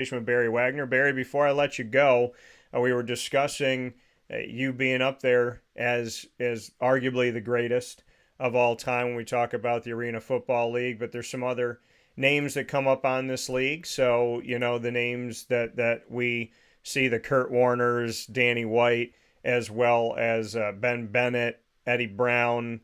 with Barry Wagner. Barry, before I let you go, we were discussing you being up there as arguably the greatest of all time when we talk about the Arena Football League, but there's some other names that come up on this league. So, the names that we see, the Kurt Warners, Danny White, as well as Ben Bennett, Eddie Brown,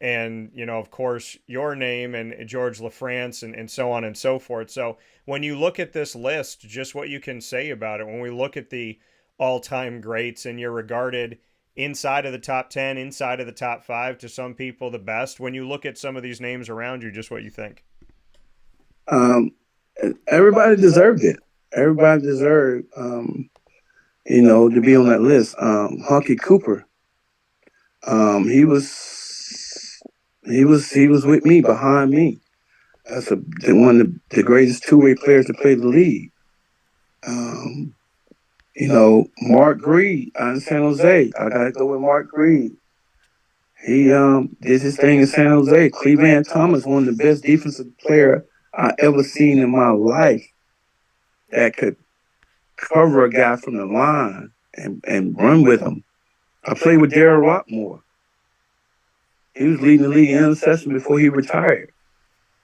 and of course your name and George LaFrance and so on and so forth. So when you look at this list, just what you can say about it, when we look at the all-time greats and you're regarded inside of the top 10, inside of the top 5, to some people the best, when you look at some of these names around you, just what you think. Um, Everybody deserved it. Everybody deserved, to be on that list. Hunky Cooper, he was with me, behind me. That's one of the greatest two-way players to play the league. Um, Mark Greed out in San Jose. I gotta go with Mark Greed. He did his thing in San Jose. Cleveland Thomas, one of the best defensive player I ever seen in my life, that could cover a guy from the line and run with him. I played with Darryl Rockmore. He was leading the league in interception before he retired.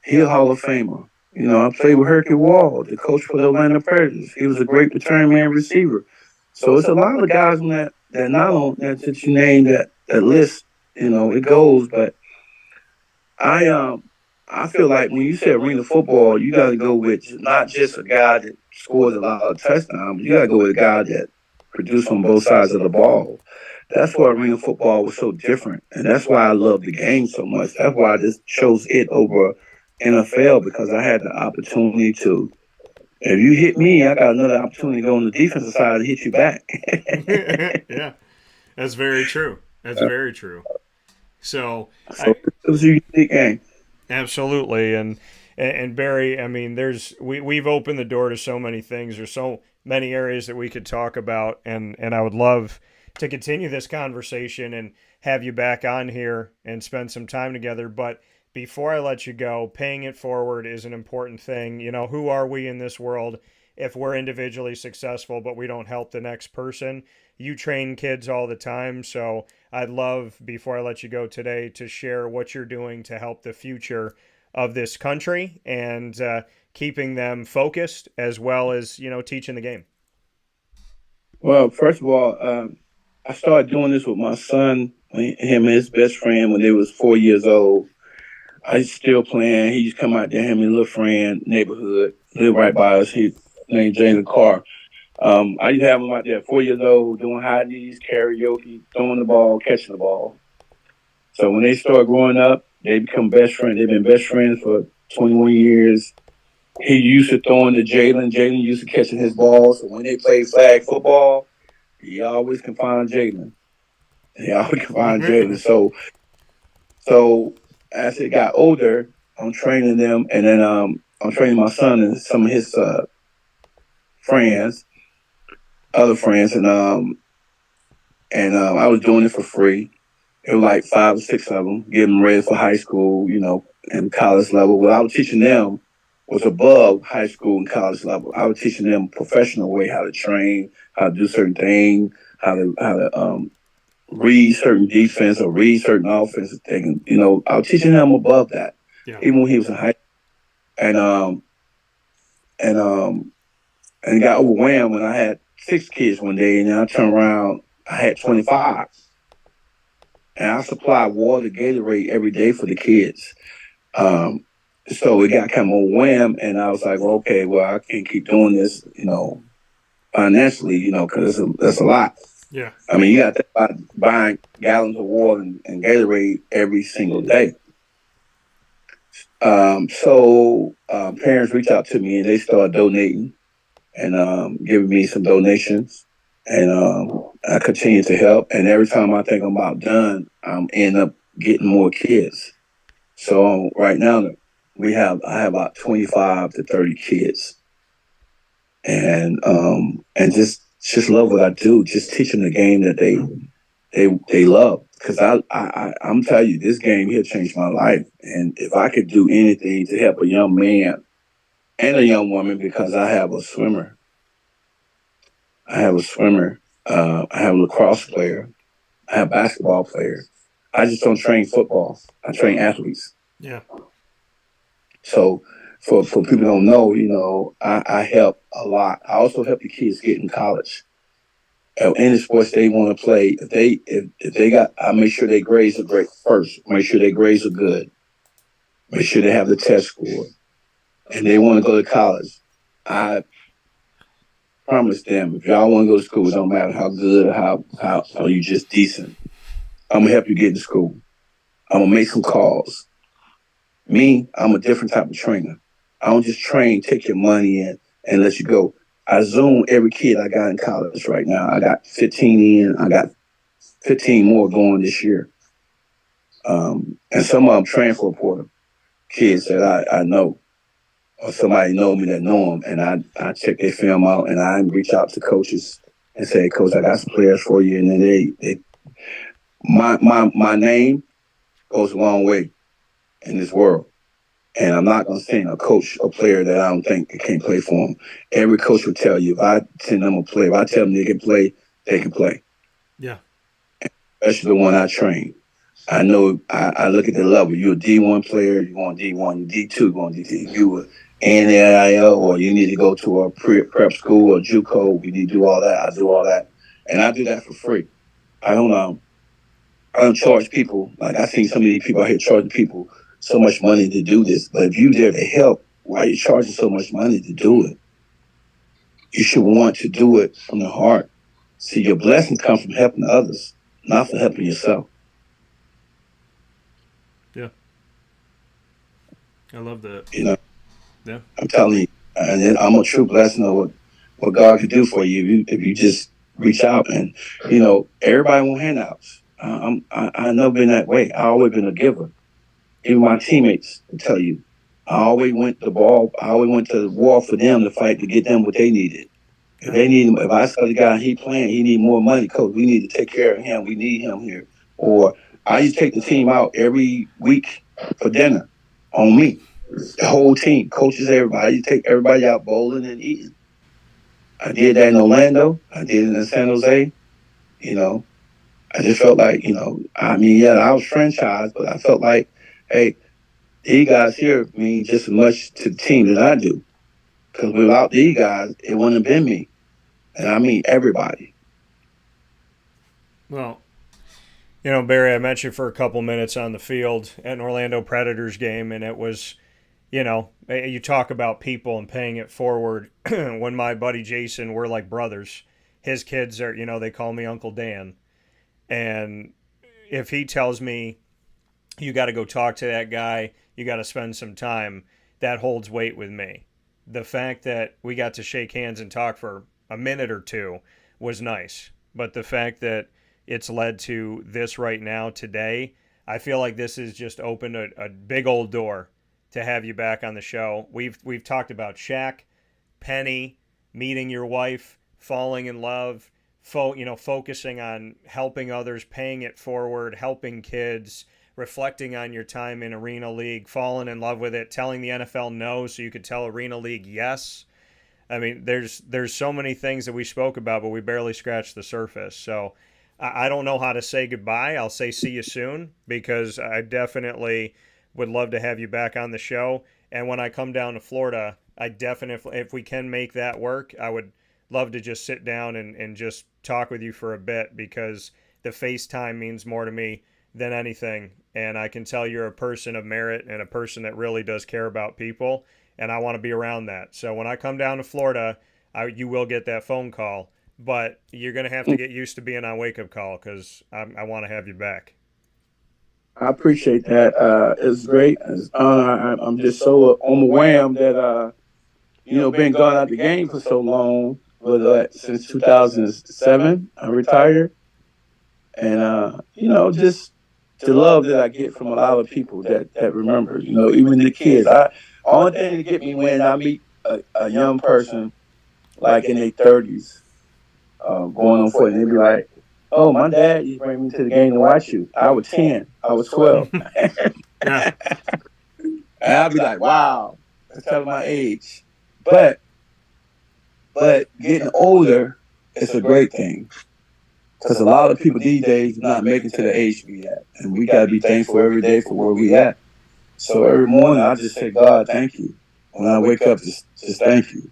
He a Hall of Famer. I played with Herky Wall, the coach for the Atlanta Predators. He was a great return man receiver. So it's a lot of guys on that not on that you named that list. It goes, but I feel like when you say arena football, you got to go with not just a guy that scores a lot of touchdowns. You got to go with a guy that produces on both sides of the ball. That's why arena football was so different, and that's why I love the game so much. That's why I just chose it over NFL, because I had the opportunity to. If you hit me, I got another opportunity to go on the defensive side and hit you back. Yeah, that's very true. That's very true. So, So it was a unique game. absolutely, and Barry, I mean, we've opened the door to so many things. There's so many areas that we could talk about, and I would love to continue this conversation and have you back on here and spend some time together. But before I let you go, paying it forward is an important thing. Who are we in this world if we're individually successful, but we don't help the next person? You train kids all the time, so I'd love, before I let you go today, to share what you're doing to help the future of this country and keeping them focused as well as, teaching the game. Well, first of all, I started doing this with my son, him and his best friend, when they was 4 years old. I still playing. He used to come out there, him and his little friend, neighborhood, live right by us. He named James Carr. I used to have him out there at 4 years old, doing high knees, karaoke, throwing the ball, catching the ball. So when they start growing up, they become best friends. They've been best friends for 21 years. He used to throwing to Jalen. Jalen used to catching his ball. So when they played flag football, he always can find Jalen. He always can find Jalen. So as it got older, I'm training them, and then I'm training my son and some of his friends, other friends, and I was doing it for free. It was like 5 or 6 of them, getting ready for high school, and college level. What I was teaching them was above high school and college level. I was teaching them professional way how to train, how to do certain things, how to read certain defense or read certain offensive things. I was teaching him above that, Yeah. even when he was in high school. And got overwhelmed when I had 6 kids one day, and then I turned around, I had 25. And I supplied water, Gatorade every day for the kids. So it got kind of overwhelmed, and I was like, well, okay, well, I can't keep doing this, financially, because that's a lot. Yeah. I mean, you got to buying gallons of water and Gatorade every single day. So parents reached out to me, and they started donating and giving me some donations. And I continue to help. And every time I think I'm about done, I'm end up getting more kids. So right now, I have about 25 to 30 kids, and just love what I do. Just teaching the game that they love. Because I'm telling you, this game here changed my life. And if I could do anything to help a young man and a young woman because I have a swimmer. I have a lacrosse player. I have a basketball player. I just don't train football. I train athletes. Yeah. So for people who don't know, I help a lot. I also help the kids get in college. Any sports they want to play, if they got, I make sure their grades are great first. Make sure their grades are good. Make sure they have the test score, and they want to go to college. I promise them, if y'all want to go to school, it don't matter how good or how you just decent. I'm gonna help you get to school. I'm gonna make some calls. Me, I'm a different type of trainer. I don't just train, take your money in, and let you go. I Zoom every kid I got in college right now. I got 15 in. I got 15 more going this year. And some of them transfer portal kids that I know, or somebody know me that know them, and I check their film out, and I reach out to coaches and say, Coach, I got some players for you, and then my name goes a long way in this world. And I'm not going to send a coach a player that I don't think can't play for them. Every coach will tell you, if I send them a player, if I tell them they can play, they can play. Yeah. Especially the one I train. I know I look at the level. You're a D1 player, you're going D1, D2, you're going D2. You a NAIL, or you need to go to a prep school or JUCO, we need to do all that. I do all that. And I do that for free. I don't charge people. Like, I seen some of these people out here charging people so much money to do this. But if you're there to help, why are you charging so much money to do it? You should want to do it from the heart. See, your blessing comes from helping others, not from helping yourself. Yeah. I love that. Yeah. I'm telling you. And I'm a true blessing of what God can do for you if you just reach out. And, everybody want handouts. I've never been that way. I always been a giver. Even my teammates will tell you, I always went to the war for them to fight to get them what they needed. If I saw the guy he playing, he need more money, coach. We need to take care of him. We need him here. Or I used to take the team out every week for dinner on me. The whole team, coaches, everybody. I used to take everybody out bowling and eating. I did that in Orlando. I did it in San Jose. I just felt like, I was franchised, but I felt like, hey, these guys here mean just as much to the team as I do. Because without these guys, it wouldn't have been me. And I mean everybody. Well, Barry, I met you for a couple minutes on the field at an Orlando Predators game, and it was, you talk about people and paying it forward. When my buddy Jason, we're like brothers. His kids are, they call me Uncle Dan. And if he tells me, you got to go talk to that guy, you got to spend some time, that holds weight with me. The fact that we got to shake hands and talk for a minute or two was nice. But the fact that it's led to this right now today, I feel like this has just opened a big old door to have you back on the show. We've talked about Shaq, Penny, meeting your wife, falling in love, focusing on helping others, paying it forward, helping kids, reflecting on your time in Arena League, falling in love with it, telling the NFL no so you could tell Arena League yes. I mean, there's so many things that we spoke about, but we barely scratched the surface. So I don't know how to say goodbye. I'll say see you soon, because I definitely would love to have you back on the show. And when I come down to Florida, I definitely, if we can make that work, I would love to just sit down and just talk with you for a bit, because the FaceTime means more to me than anything. And I can tell you're a person of merit and a person that really does care about people. And I want to be around that. So when I come down to Florida, you will get that phone call. But you're going to have to get used to being on Wake Up Call, because I want to have you back. I appreciate that. It's great. I'm just so overwhelmed that, been gone out the game for so long. Since 2007, I retired. And, just the love that I get from a lot of people that remember, even the kids. Only thing to get me when I meet a young person like in their 30s, going on 40, and they be like, oh, my dad used to bring me to the game to watch you. I was 10. I was 12. Yeah. And I'll be like, wow. That's telling my age. But getting older is a great thing. Because a lot of people these days are not making to the age we at. And we got to be thankful every day for where we at. So every morning I just say, God, thank you. When I wake up, just thank you.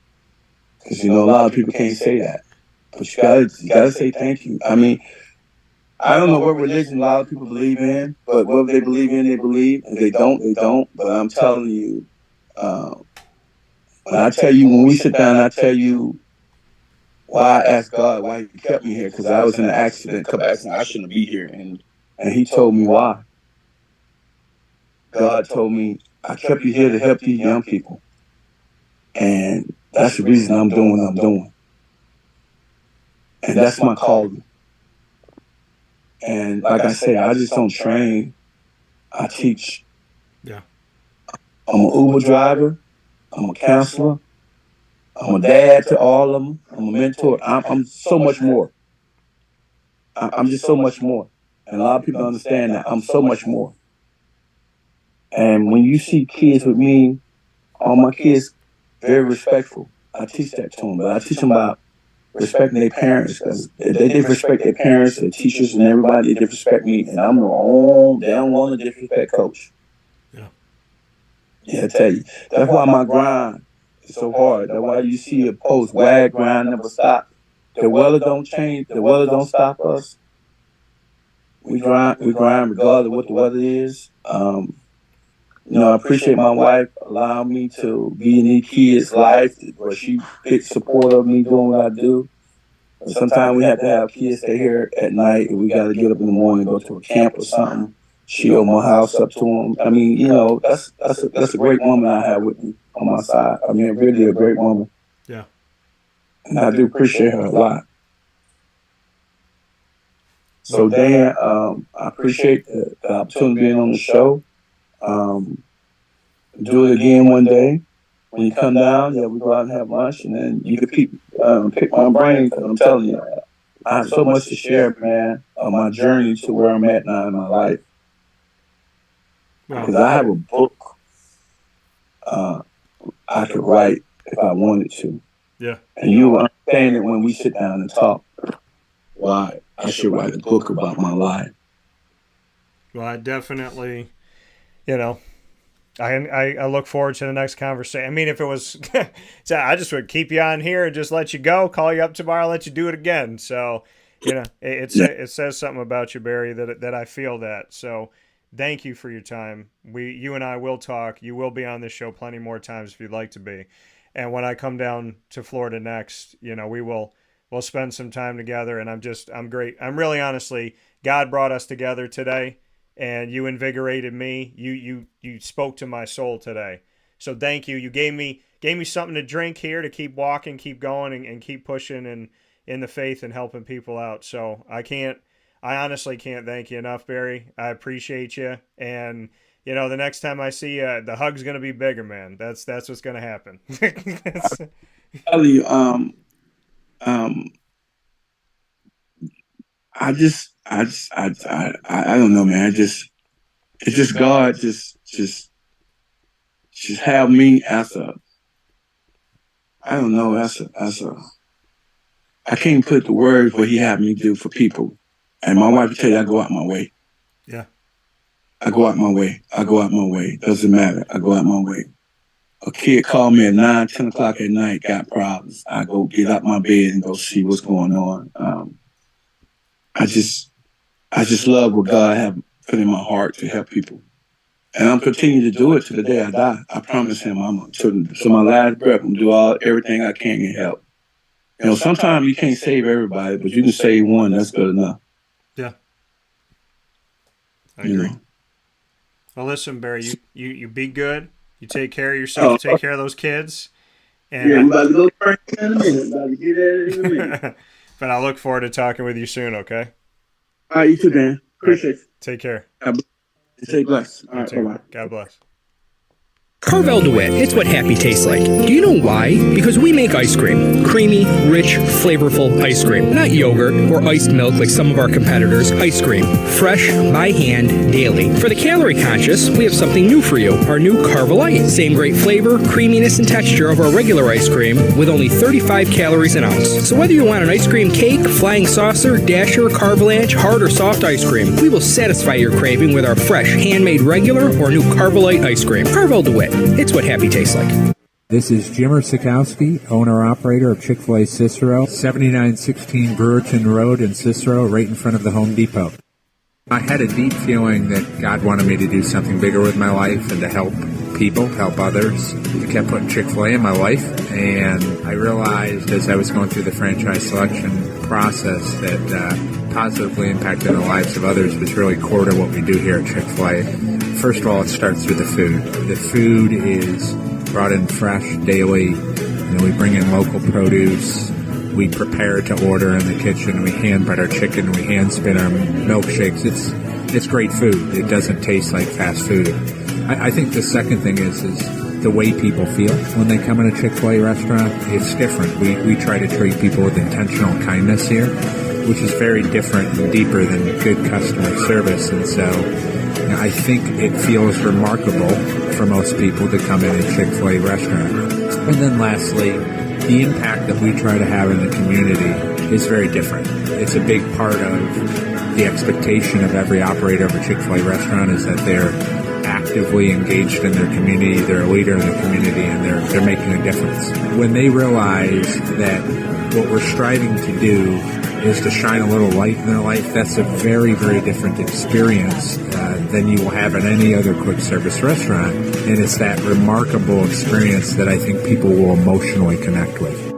Because, a lot of people can't say that. But you gotta say thank you. I mean, I don't know what religion a lot of people believe in, but whatever they believe in, they believe. If they don't, they don't. But I'm telling you, when we sit down, I tell you why I asked God why He kept me here, because I was in an accident, I shouldn't be here, and He told me why. God told me I kept you here to help these young people, and that's the reason I'm doing what I'm doing, and that's my calling. And like I say, I just don't train; I teach. Yeah, I'm an Uber driver. I'm a counselor. I'm a dad to all of them. I'm a mentor. I'm so much more. I'm just so much more. And a lot of people don't understand that I'm so much more. And when you see kids with me, all my kids, very respectful. I teach that to them, but I teach them about respecting their parents, because if they disrespect their parents, their teachers, and everybody, they disrespect me, and I'm they don't want to disrespect coach. Yeah, I tell you. That's why my grind is so hard. That's why you see a post, WAG grind never stop. The weather don't change. The weather don't stop us. We grind regardless of what the weather is. I appreciate my wife allowing me to be in these kids' life, where she big support of me doing what I do. And sometimes we have to have kids stay here at night, and we got to get up in the morning and go to a camp or something. She opened my house up to them. I mean, that's a great woman I have with me on my side. I mean, really a great woman. Yeah. And I do appreciate her a lot. So Dan, I appreciate the opportunity being on the show. Do it again one day. When you come down, we go out and have lunch, and then you can pick my brain, because I'm telling you, I have so much to share, man, on my journey to where I'm at now in my life. Because I have a book I could write if I wanted to. Yeah. And you'll understand it when we sit down and talk, why I should write a book about my life. Well, I definitely, I look forward to the next conversation. I mean, if it was, I just would keep you on here and just let you go, call you up tomorrow, let you do it again. So, it says something about you, Barry, that I feel that. So thank you for your time. You and I will talk. You will be on this show plenty more times if you'd like to be. And when I come down to Florida next, we'll spend some time together. And I'm great. I'm really honestly, God brought us together today. And you invigorated me. You spoke to my soul today. So thank you. You gave me something to drink here to keep walking, keep going, and keep pushing and in the faith and helping people out. So I honestly can't thank you enough, Barry. I appreciate you. And the next time I see you, the hug's gonna be bigger, man. That's what's gonna happen. I tell you, I don't know, man. It's just God just have me as a, I don't know, as a, I can't put the words what He had me do for people. And my wife will tell you, I go out my way. Yeah. I go out my way. Doesn't matter. I go out my way. A kid called me at 9, 10 o'clock at night, got problems. I go get out my bed and go see what's going on. I just love what God have put in my heart to help people. And I'm continuing to do it to the day I die. I promise Him to my last breath, I'm going to do everything I can to help. Sometimes you can't save everybody, but you can save one. That's good enough. Yeah. I agree. Well, listen, Barry, you be good. You take care of yourself. Take care of those kids. And I'm about to go in a minute. I'm about to get at it in a minute. But I look forward to talking with you soon, okay? All right, you too, Dan. Appreciate it. Take care. Stay blessed. All right, bye-bye. God bless. Carvel DeWitt, it's what happy tastes like. Do you know why? Because we make ice cream. Creamy, rich, flavorful ice cream. Not yogurt or iced milk like some of our competitors. Ice cream. Fresh, by hand, daily. For the calorie conscious, we have something new for you. Our new Carvelite. Same great flavor, creaminess, and texture of our regular ice cream with only 35 calories an ounce. So whether you want an ice cream cake, flying saucer, dasher, carvalanche, hard or soft ice cream, we will satisfy your craving with our fresh, handmade regular or new Carvelite ice cream. Carvel DeWitt. It's what happy tastes like. This is Jimmer Sikowski, owner-operator of Chick-fil-A Cicero, 7916 Brewerton Road in Cicero, right in front of the Home Depot. I had a deep feeling that God wanted me to do something bigger with my life and to help people, help others. I kept putting Chick-fil-A in my life, and I realized as I was going through the franchise selection process that positively impacting the lives of others was really core to what we do here at Chick-fil-A. First of all, it starts with the food. The food is brought in fresh daily. We bring in local produce. We prepare to order in the kitchen. We hand bread our chicken. We hand spin our milkshakes. It's great food. It doesn't taste like fast food. I think the second thing is the way people feel when they come in a Chick-fil-A restaurant. It's different. We try to treat people with intentional kindness here, which is very different and deeper than good customer service. And so I think it feels remarkable for most people to come in a Chick-fil-A restaurant. And then lastly, the impact that we try to have in the community is very different. It's a big part of the expectation of every operator of a Chick-fil-A restaurant is that they're actively engaged in their community, they're a leader in the community, and they're making a difference. When they realize that what we're striving to do is to shine a little light in their life, that's a very, very different experience than you will have at any other quick service restaurant. And it's that remarkable experience that I think people will emotionally connect with.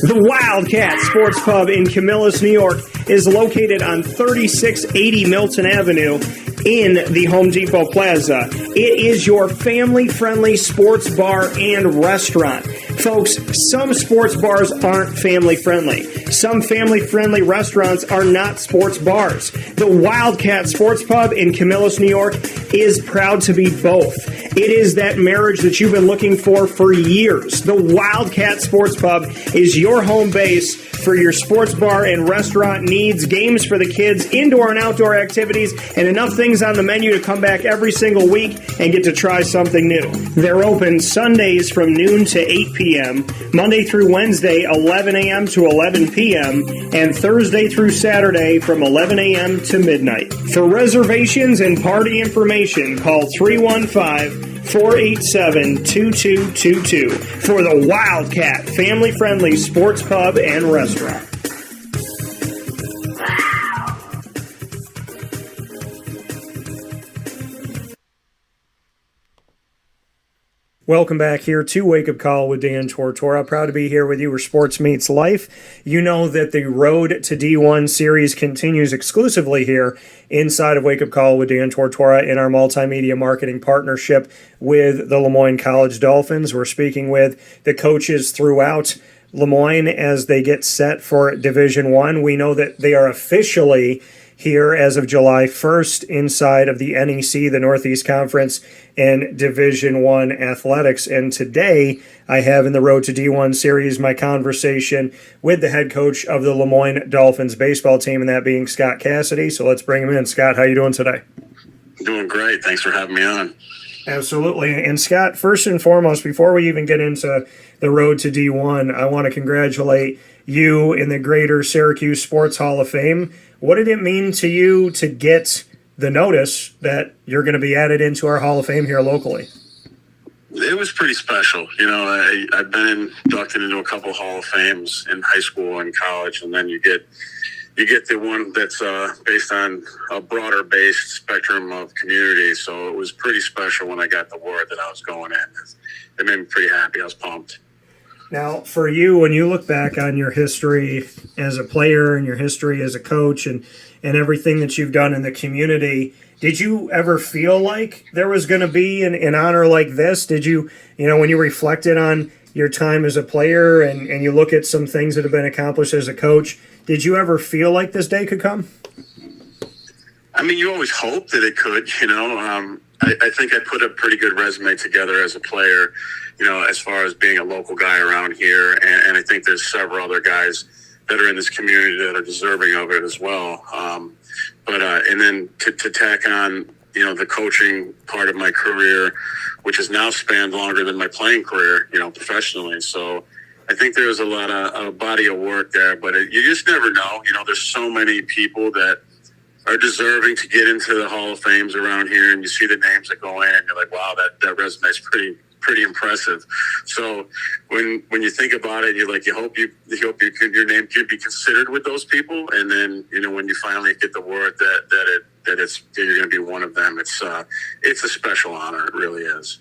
The Wildcat Sports Pub in Camillus, New York is located on 3680 Milton Avenue in the Home Depot Plaza. It is your family-friendly sports bar and restaurant. Folks, some sports bars aren't family-friendly. Some family-friendly restaurants are not sports bars. The Wildcat Sports Pub in Camillus, New York is proud to be both. It is that marriage that you've been looking for years. The Wildcat Sports Pub is your home base for your sports bar and restaurant needs, games for the kids, indoor and outdoor activities, and enough things on the menu to come back every single week and get to try something new. They're open Sundays from noon to 8 p.m., Monday through Wednesday, 11 a.m. to 11 p.m., and Thursday through Saturday from 11 a.m. to midnight. For reservations and party information, call 315-487-2222 for the Wildcat family-friendly sports pub and restaurant. Welcome back here to Wake Up Call with Dan Tortora. Proud to be here with you where sports meets life. You know that the Road to D1 series continues exclusively here inside of Wake Up Call with Dan Tortora in our multimedia marketing partnership with the Moyne College Dolphins. We're speaking with the coaches throughout Moyne as they get set for Division I. We know that they are officially here as of July 1st inside of the NEC, the Northeast Conference, and Division I athletics. And today I have in the Road to D1 series my conversation with the head coach of the Moyne Dolphins baseball team, and that being Scott Cassidy. So let's bring him in. Scott, how you doing today? Doing great. Thanks for having me on. Absolutely. And Scott, first and foremost, before we even get into the Road to D1, I want to congratulate you in the Greater Syracuse Sports Hall of Fame. What did it mean to you to get the notice that you're going to be added into our Hall of Fame here locally? It was pretty special. You know, I've been inducted into a couple Hall of Fames in high school and college, and then you get the one that's based on a broader based spectrum of communities. So it was pretty special when I got the word that I was going in. It made me pretty happy. I was pumped. Now, for you, when you look back on your history as a player and your history as a coach and everything that you've done in the community, did you ever feel like there was going to be an honor like this? Did you, when you reflected on your time as a player and you look at some things that have been accomplished as a coach, did you ever feel like this day could come? I mean, you always hope that it could, I think I put a pretty good resume together as a player, as far as being a local guy around here. And I think there's several other guys that are in this community that are deserving of it as well. And then to tack on, the coaching part of my career, which has now spanned longer than my playing career, professionally. So I think there's a lot of a body of work there, but you just never know. There's so many people that are deserving to get into the Hall of Fames around here, and you see the names that go in, and you're like, wow, that resume is pretty impressive. So when you think about it, you're like, you hope your name could be considered with those people, and then when you finally get the word that you're going to be one of them, it's a special honor. It really is.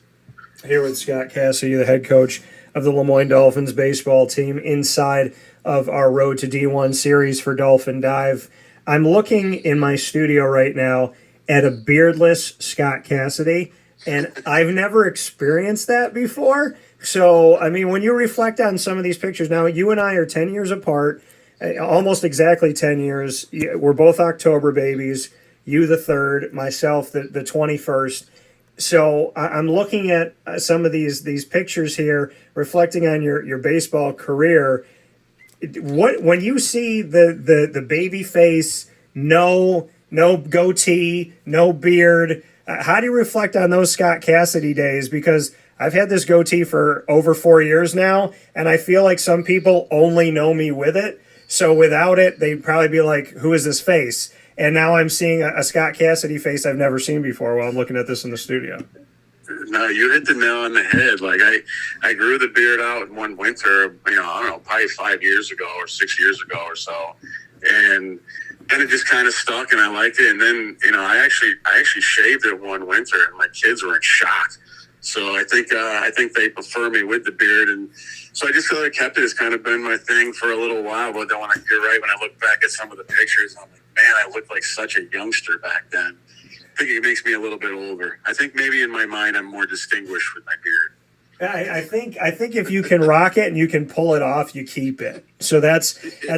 Here with Scott Cassidy, the head coach of the Lemoyne Dolphins baseball team, inside of our Road to D1 series for Dolphin Dive. I'm looking in my studio right now at a beardless Scott Cassidy, and I've never experienced that before. So, I mean, when you reflect on some of these pictures, now you and I are 10 years apart, almost exactly 10 years. We're both October babies, you the 3rd, myself the 21st. So I'm looking at some of these pictures here, reflecting on your baseball career. When you see the baby face, no goatee, no beard, how do you reflect on those Scott Cassidy days? Because I've had this goatee for over 4 years now, and I feel like some people only know me with it. So without it, they'd probably be like, who is this face? And now I'm seeing a Scott Cassidy face I've never seen before while I'm looking at this in the studio. No, you hit the nail on the head. Like I grew the beard out in one winter, I don't know, probably 5 years ago or 6 years ago or so. And then it just kind of stuck and I liked it. And then, I actually shaved it one winter and my kids were in shock. So I think they prefer me with the beard. And so I just sort of kept it. It's kind of been my thing for a little while. But then you're right, when I look back at some of the pictures, I'm like, man, I looked like such a youngster back then. I think it makes me a little bit older. I think maybe in my mind I'm more distinguished with my beard. I think if you can rock it and you can pull it off, you keep it. So that's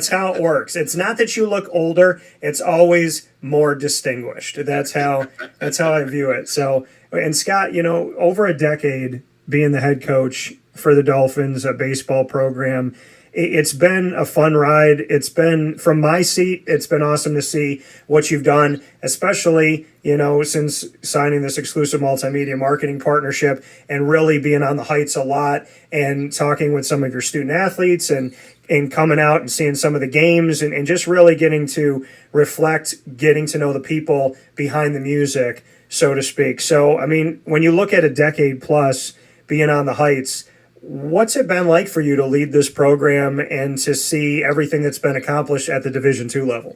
how it works. It's not that you look older; it's always more distinguished. That's how I view it. So, and Scott, over a decade being the head coach for the Dolphins, a baseball program. It's been a fun ride. It's been, from my seat, it's been awesome to see what you've done, especially, since signing this exclusive multimedia marketing partnership and really being on the heights a lot and talking with some of your student athletes and coming out and seeing some of the games and just really getting to reflect, getting to know the people behind the music, so to speak. So, I mean, when you look at a decade plus being on the heights, what's it been like for you to lead this program and to see everything that's been accomplished at the Division II level?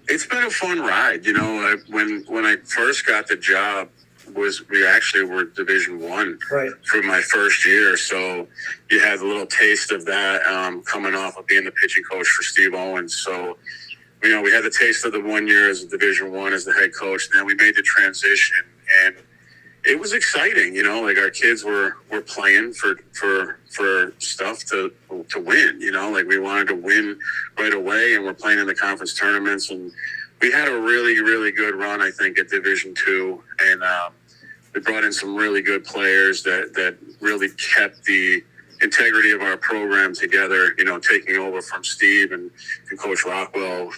It's been a fun ride. When I first got the job, we actually were Division I right for my first year. So you had a little taste of that coming off of being the pitching coach for Steve Owens. So, we had the taste of the 1 year as a Division I as the head coach. And then we made the transition, and it was exciting, like our kids were playing for stuff to win, like we wanted to win right away, and we're playing in the conference tournaments, and we had a really, really good run, I think, at Division II, and we brought in some really good players that really kept the integrity of our program together, taking over from Steve and Coach Rockwell.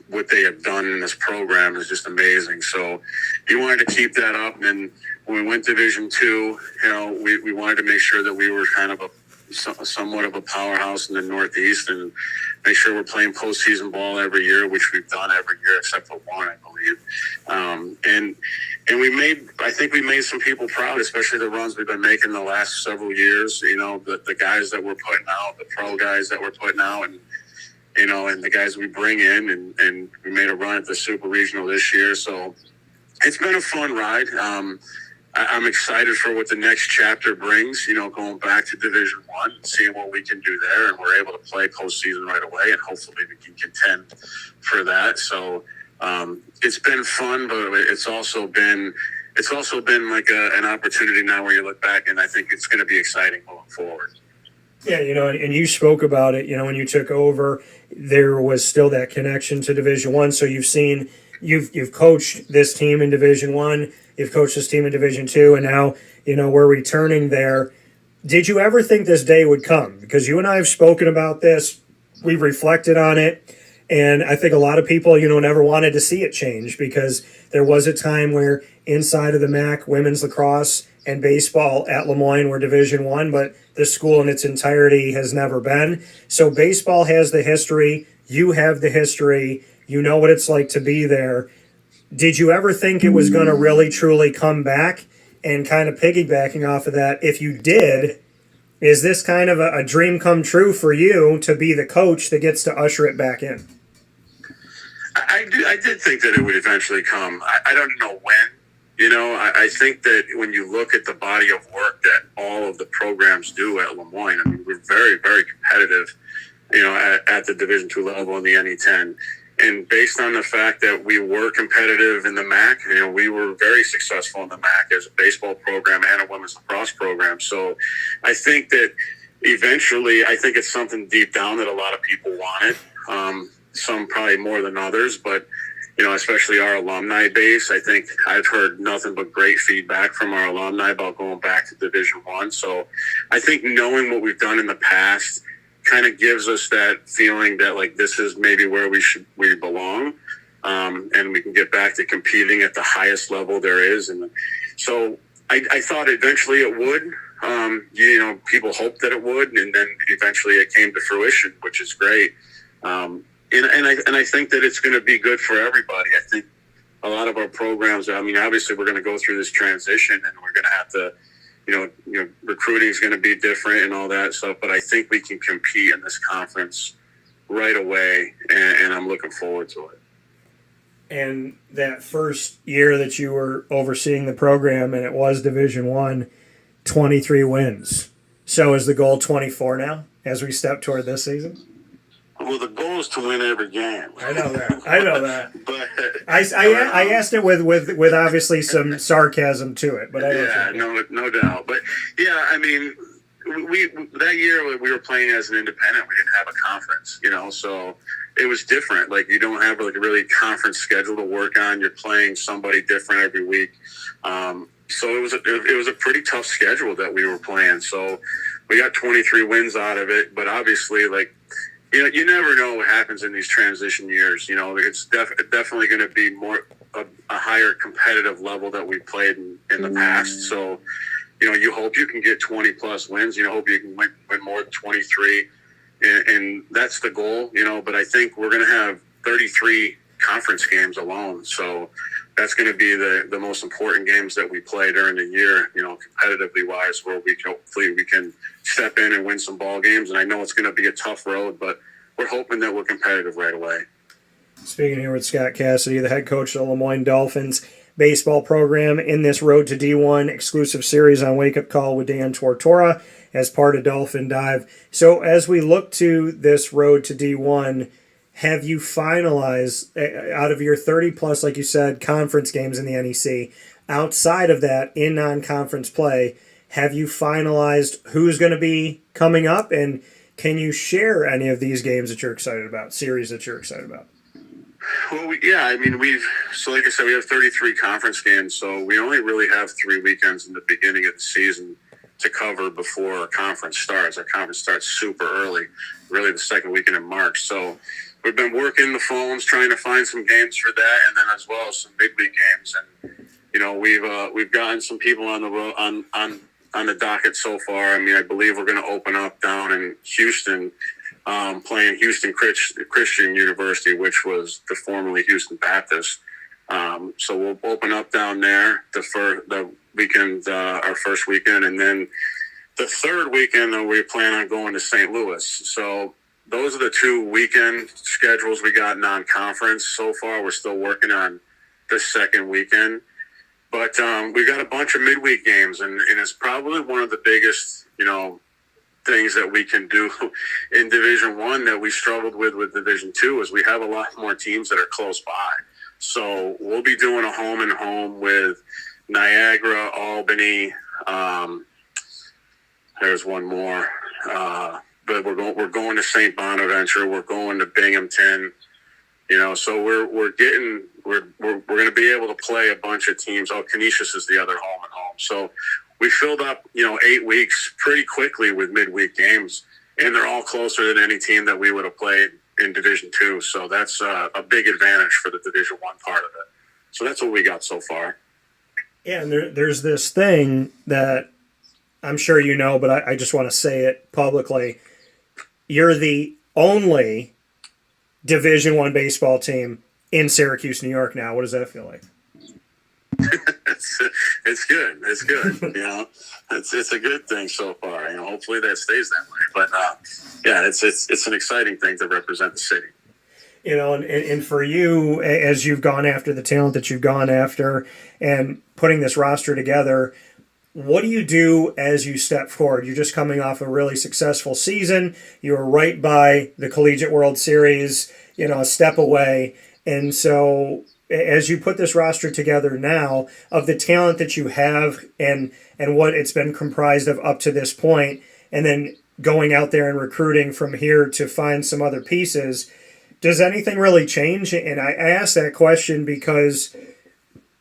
What they have done in this program is just amazing. So you wanted to keep that up. And when we went Division II, we wanted to make sure that we were kind of somewhat of a powerhouse in the Northeast and make sure we're playing postseason ball every year, which we've done every year except for one, I believe. And I think we made some people proud, especially the runs we've been making the last several years. The guys that we're putting out, the pro guys that we're putting out, and the guys we bring in, and we made a run at the Super Regional this year. So it's been a fun ride. I'm excited for what the next chapter brings, going back to Division I, seeing what we can do there. And we're able to play postseason right away, and hopefully we can contend for that. So it's been fun, but it's also been like an opportunity now where you look back, and I think it's going to be exciting moving forward. Yeah, and you spoke about it, when you took over, there was still that connection to Division I. So you've seen you've coached this team in Division One, you've coached this team in Division Two, and now we're returning there. Did you ever think this day would come? Because you and I have spoken about this, we've reflected on it, and I think a lot of people never wanted to see it change, because there was a time where inside of the MAC, women's lacrosse and baseball at Moyne were Division One, but the school in its entirety has never been. So baseball has the history. You have the history. You know what it's like to be there. Did you ever think it was going to really, truly come back? And kind of piggybacking off of that, if you did, is this kind of a dream come true for you to be the coach that gets to usher it back in? I did think that it would eventually come. I don't know when. I think that when you look at the body of work that all of the programs do at Moyne, I mean, we're very, very competitive, at the Division II level in the NE10. And based on the fact that we were competitive in the MAC, we were very successful in the MAC as a baseball program and a women's lacrosse program. So I think that eventually, I think it's something deep down that a lot of people wanted, some probably more than others, but especially our alumni base. I think I've heard nothing but great feedback from our alumni about going back to Division I. So I think knowing what we've done in the past kind of gives us that feeling that like this is maybe where we belong, and we can get back to competing at the highest level there is. And so I thought eventually it would. People hoped that it would, and then eventually it came to fruition, which is great. And I think that it's going to be good for everybody. I think a lot of our programs, I mean, obviously we're going to go through this transition, and we're going to have to, recruiting is going to be different and all that stuff. But I think we can compete in this conference right away, and I'm looking forward to it. And that first year that you were overseeing the program, and it was Division I, 23 wins. So is the goal 24 now as we step toward this season? Well, the goal is to win every game. I know that. But I asked it with obviously some sarcasm to it, but no doubt. But yeah, I mean, we that year we were playing as an independent. We didn't have a conference, so it was different. Like you don't have like a really conference schedule to work on. You're playing somebody different every week. So it was a pretty tough schedule that we were playing. So we got 23 wins out of it, but obviously like. You never know what happens in these transition years. It's definitely going to be more a higher competitive level that we played in the past. So, you hope you can get 20 plus wins. You hope you can win more than 23, and that's the goal. But I think we're going to have 33 conference games alone. So that's going to be the most important games that we play during the year. Competitively wise, where hopefully we can step in and win some ball games. And I know it's going to be a tough road, but we're hoping that we're competitive right away. Speaking here with Scott Cassidy, the head coach of the Moyne Dolphins baseball program, in this Road to D1 exclusive series on Wake Up Call with Dan Tortora as part of Dolphin Dive. So as we look to this Road to D1, have you finalized, out of your 30 plus, like you said, conference games in the NEC, outside of that, in non-conference play, have you finalized who's going to be coming up? And can you share any of these games that you're excited about, series that you're excited about? Well, like I said, we have 33 conference games, so we only really have 3 weekends in the beginning of the season to cover before our conference starts. Our conference starts super early, really the second weekend in March. So we've been working the phones, trying to find some games for that, and then as well as some midweek games. And we've gotten some people on the road on the docket so far. I mean, I believe we're going to open up down in Houston, playing Houston Christian University, which was the formerly Houston Baptist. So we'll open up down there the weekend, our first weekend, and then the third weekend we plan on going to St. Louis. So those are the 2 weekend schedules we got non-conference. So far, we're still working on the second weekend. But we got a bunch of midweek games, and it's probably one of the biggest, things that we can do in Division I that we struggled with Division II is we have a lot more teams that are close by. So we'll be doing a home and home with Niagara, Albany. There's one more. But we're going to St. Bonaventure. We're going to Binghamton. So we're we're going to be able to play a bunch of teams. Oh, Canisius is the other home and home. So we filled up, 8 weeks pretty quickly with midweek games, and they're all closer than any team that we would have played in Division II. So that's a big advantage for the Division I part of it. So that's what we got so far. Yeah, and there's this thing that I'm sure you know, but I just want to say it publicly. You're the only Division I baseball team in Syracuse, New York now. What does that feel like? It's good. It's good. It's a good thing so far. Hopefully that stays that way. But it's an exciting thing to represent the city. And for you, as you've gone after the talent that you've gone after and putting this roster together, what do you do as you step forward? You're just coming off a really successful season. You were right by the Collegiate World Series, a step away. And so as you put this roster together now, of the talent that you have and what it's been comprised of up to this point, and then going out there and recruiting from here to find some other pieces, does anything really change? And I ask that question because,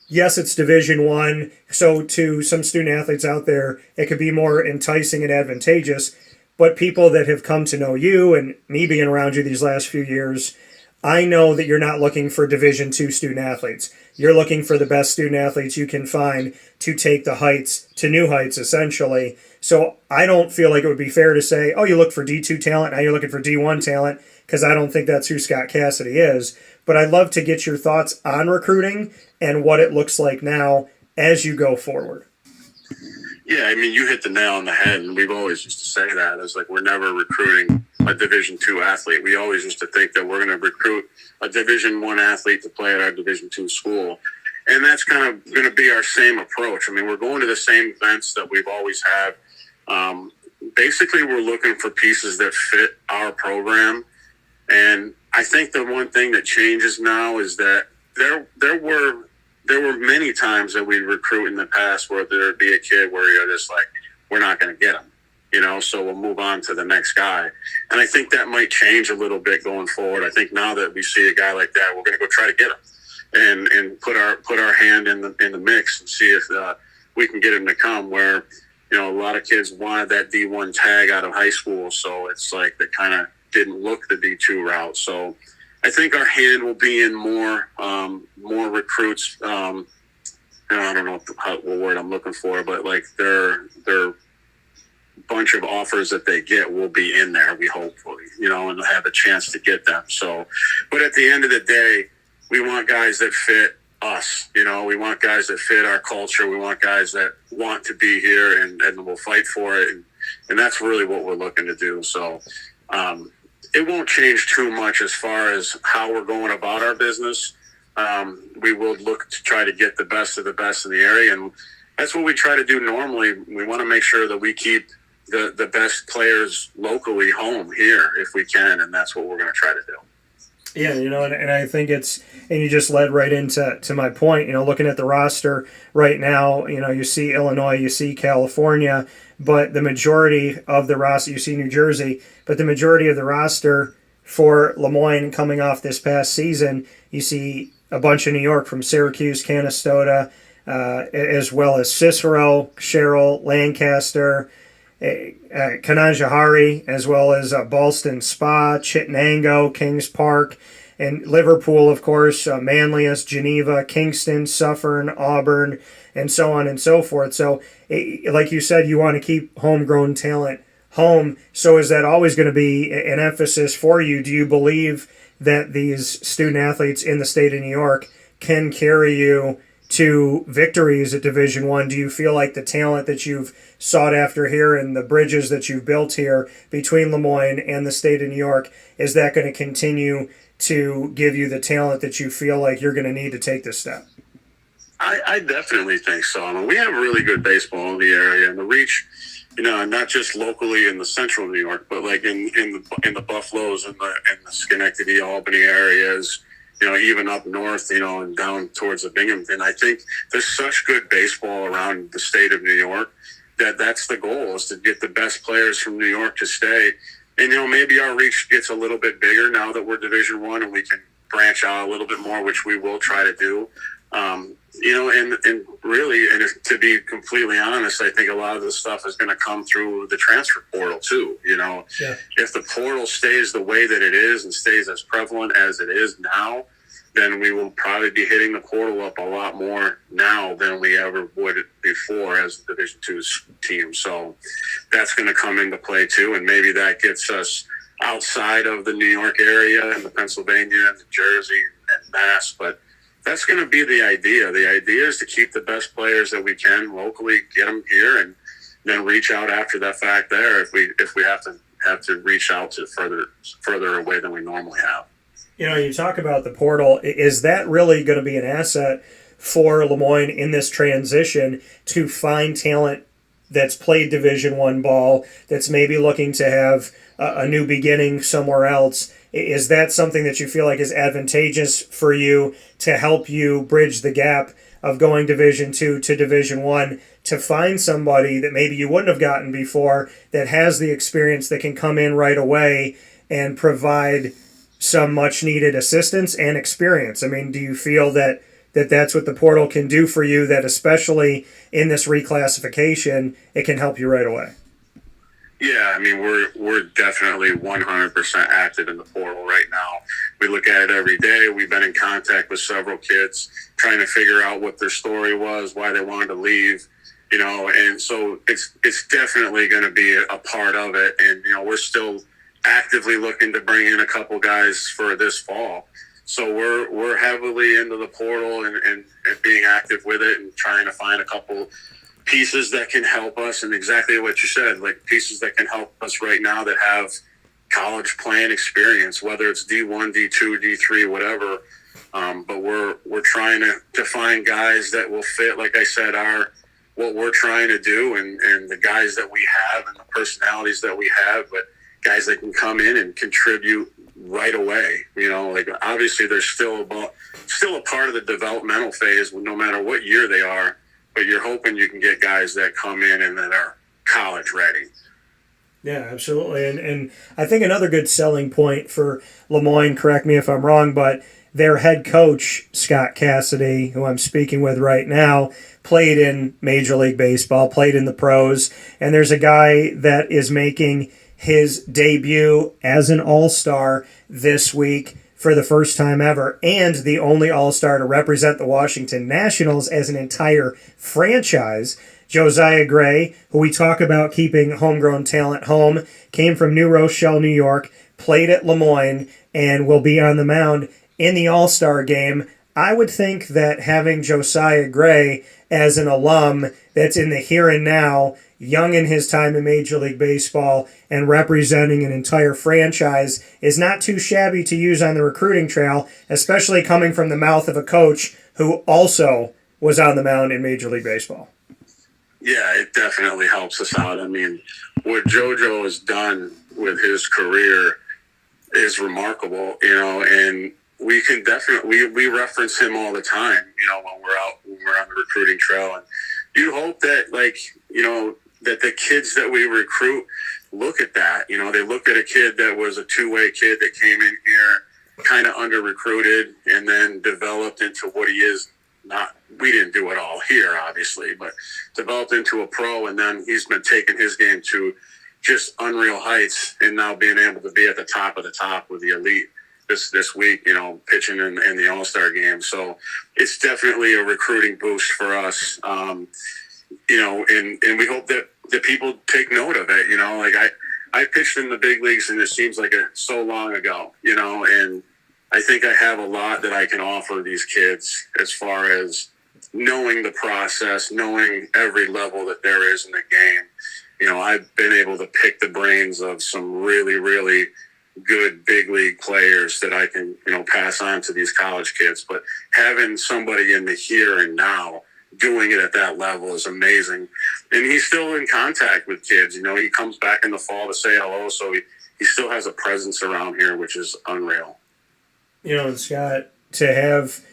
yes, it's Division I, so to some student athletes out there, it could be more enticing and advantageous. But people that have come to know you and me being around you these last few years, I know that you're not looking for Division II student athletes. You're looking for the best student athletes you can find to take the heights to new heights, essentially. So I don't feel like it would be fair to say, oh, you look for D2 talent, now you're looking for D1 talent, because I don't think that's who Scott Cassidy is. But I'd love to get your thoughts on recruiting and what it looks like now as you go forward. Yeah, you hit the nail on the head, and we've always used to say that. It's like we're never recruiting a Division II athlete. We always used to think that we're going to recruit a Division I athlete to play at our Division II school. And that's kind of going to be our same approach. We're going to the same events that we've always had. Basically, we're looking for pieces that fit our program. And I think the one thing that changes now is that there were many times that we recruit in the past where there'd be a kid where you're just like, we're not going to get him, so we'll move on to the next guy. And I think that might change a little bit going forward. I think now that we see a guy like that, we're going to go try to get him and put our hand in the mix and see if we can get him to come where, a lot of kids wanted that D1 tag out of high school. So it's like they kind of didn't look the D2 route. So I think our hand will be in more recruits. I don't know what word I'm looking for, but like their bunch of offers that they get will be in there. We hopefully, and have a chance to get them. So, but at the end of the day, we want guys that fit us. We want guys that fit our culture. We want guys that want to be here and will fight for it. And that's really what we're looking to do. So, it won't change too much as far as how we're going about our business. We will look to try to get the best of the best in the area. And that's what we try to do normally. We want to make sure that we keep the best players locally home here if we can. And that's what we're going to try to do. Yeah, and I think and you just led right into my point, looking at the roster right now, you see Illinois, you see California, but the majority of the roster, you see New Jersey, but the majority of the roster for Moyne coming off this past season, you see a bunch of New York from Syracuse, Canastota, as well as Cicero, Sherrill, Lancaster, Kanajahari, as well as Ballston Spa, Chittenango, Kings Park, and Liverpool, of course, Manlius, Geneva, Kingston, Suffern, Auburn, and so on and so forth. So, like you said, you want to keep homegrown talent home. So is that always going to be an emphasis for you? Do you believe that these student athletes in the state of New York can carry you to victories at Division I? Do you feel like the talent that you've sought after here and the bridges that you've built here between Moyne and the state of New York, is that going to continue to give you the talent that you feel like you're going to need to take this step? I definitely think so. We have really good baseball in the area, and the reach, not just locally in the central New York, but like in the Buffaloes and the Schenectady, Albany areas, even up north, and down towards the Binghamton. I think there's such good baseball around the state of New York that's the goal, is to get the best players from New York to stay. And, maybe our reach gets a little bit bigger now that we're Division I and we can branch out a little bit more, which we will try to do. And really, and to be completely honest, I think a lot of this stuff is going to come through the transfer portal too. If the portal stays the way that it is and stays as prevalent as it is now, then we will probably be hitting the portal up a lot more now than we ever would before as a Division II team. So that's going to come into play too, and maybe that gets us outside of the New York area and the Pennsylvania and the Jersey and Mass, but that's going to be the idea. The idea is to keep the best players that we can locally, get them here, and then reach out after that fact there if we have to reach out to further away than we normally have. You talk about the portal. Is that really going to be an asset for Lemoyne in this transition to find talent that's played Division I ball, that's maybe looking to have a new beginning somewhere else? Is that something that you feel like is advantageous for you to help you bridge the gap of going Division II to Division I, to find somebody that maybe you wouldn't have gotten before that has the experience that can come in right away and provide some much-needed assistance and experience? I mean, do you feel that that's what the portal can do for you, that especially in this reclassification, it can help you right away? Yeah, I mean, we're definitely 100% active in the portal right now. We look at it every day. We've been in contact with several kids trying to figure out what their story was, why they wanted to leave, and so it's definitely going to be a part of it. And, we're still actively looking to bring in a couple guys for this fall. So we're heavily into the portal and being active with it and trying to find a couple pieces that can help us, and exactly what you said, like pieces that can help us right now that have college playing experience, whether it's D1, D2, D3, whatever. But we're trying to find guys that will fit, like I said, what we're trying to do, and the guys that we have and the personalities that we have, but guys that can come in and contribute right away. Like obviously there's still a part of the developmental phase, no matter what year they are, but you're hoping you can get guys that come in and that are college ready. Yeah, absolutely. And I think another good selling point for Lemoyne, correct me if I'm wrong, but their head coach, Scott Cassidy, who I'm speaking with right now, played in Major League Baseball, played in the pros, and there's a guy that is making his debut as an all-star this week for the first time ever, and the only all-star to represent the Washington Nationals as an entire franchise. Josiah Gray, who we talk about keeping homegrown talent home, came from New Rochelle, New York, played at Lemoyne, and will be on the mound in the all-star game. I would think that having Josiah Gray as an alum that's in the here and now, young in his time in Major League Baseball and representing an entire franchise, is not too shabby to use on the recruiting trail, especially coming from the mouth of a coach who also was on the mound in Major League Baseball. Yeah, it definitely helps us out. I mean, what JoJo has done with his career is remarkable, and we can definitely, we reference him all the time, when we're on the recruiting trail. And you hope that, that the kids that we recruit look at that. They look at a kid that was a two-way kid that came in here kind of under-recruited and then developed into what he is. We didn't do it all here, obviously, but developed into a pro, and then he's been taking his game to just unreal heights and now being able to be at the top of the top with the elite this week, pitching in the All-Star game. So it's definitely a recruiting boost for us. And we hope that people take note of it. I pitched in the big leagues, and it seems like so long ago, and I think I have a lot that I can offer these kids as far as knowing the process, knowing every level that there is in the game. I've been able to pick the brains of some really, really good big league players that I can, pass on to these college kids. But having somebody in the here and now doing it at that level is amazing. And he's still in contact with kids. He comes back in the fall to say hello. So he still has a presence around here, which is unreal. And Scott, to have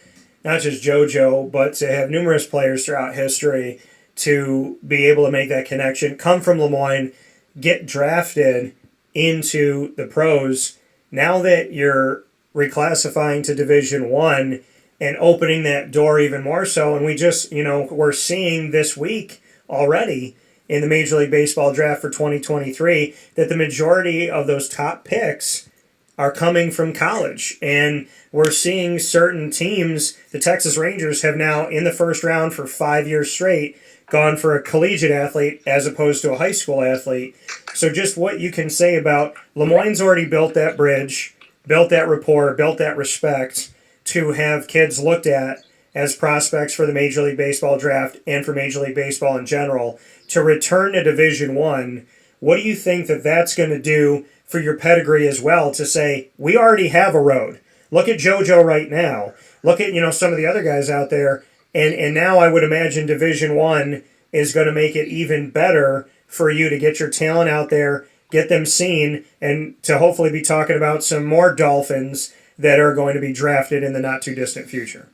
not just JoJo, but to have numerous players throughout history to be able to make that connection, come from Lemoyne, get drafted into the pros. Now that you're reclassifying to Division One and opening that door even more so. And we just, we're seeing this week already in the Major League Baseball draft for 2023 that the majority of those top picks are coming from college. And we're seeing certain teams, the Texas Rangers have now in the first round for 5 years straight gone for a collegiate athlete as opposed to a high school athlete. So just what you can say about Lemoyne's already built that bridge, built that rapport, built that respect to have kids looked at as prospects for the Major League Baseball draft and for Major League Baseball in general. To return to Division One, what do you think that that's going to do for your pedigree as well, to say, we already have a road? Look at JoJo right now. Look at, some of the other guys out there. And now I would imagine Division One is going to make it even better for you to get your talent out there, get them seen, and to hopefully be talking about some more Dolphins that are going to be drafted in the not-too-distant future.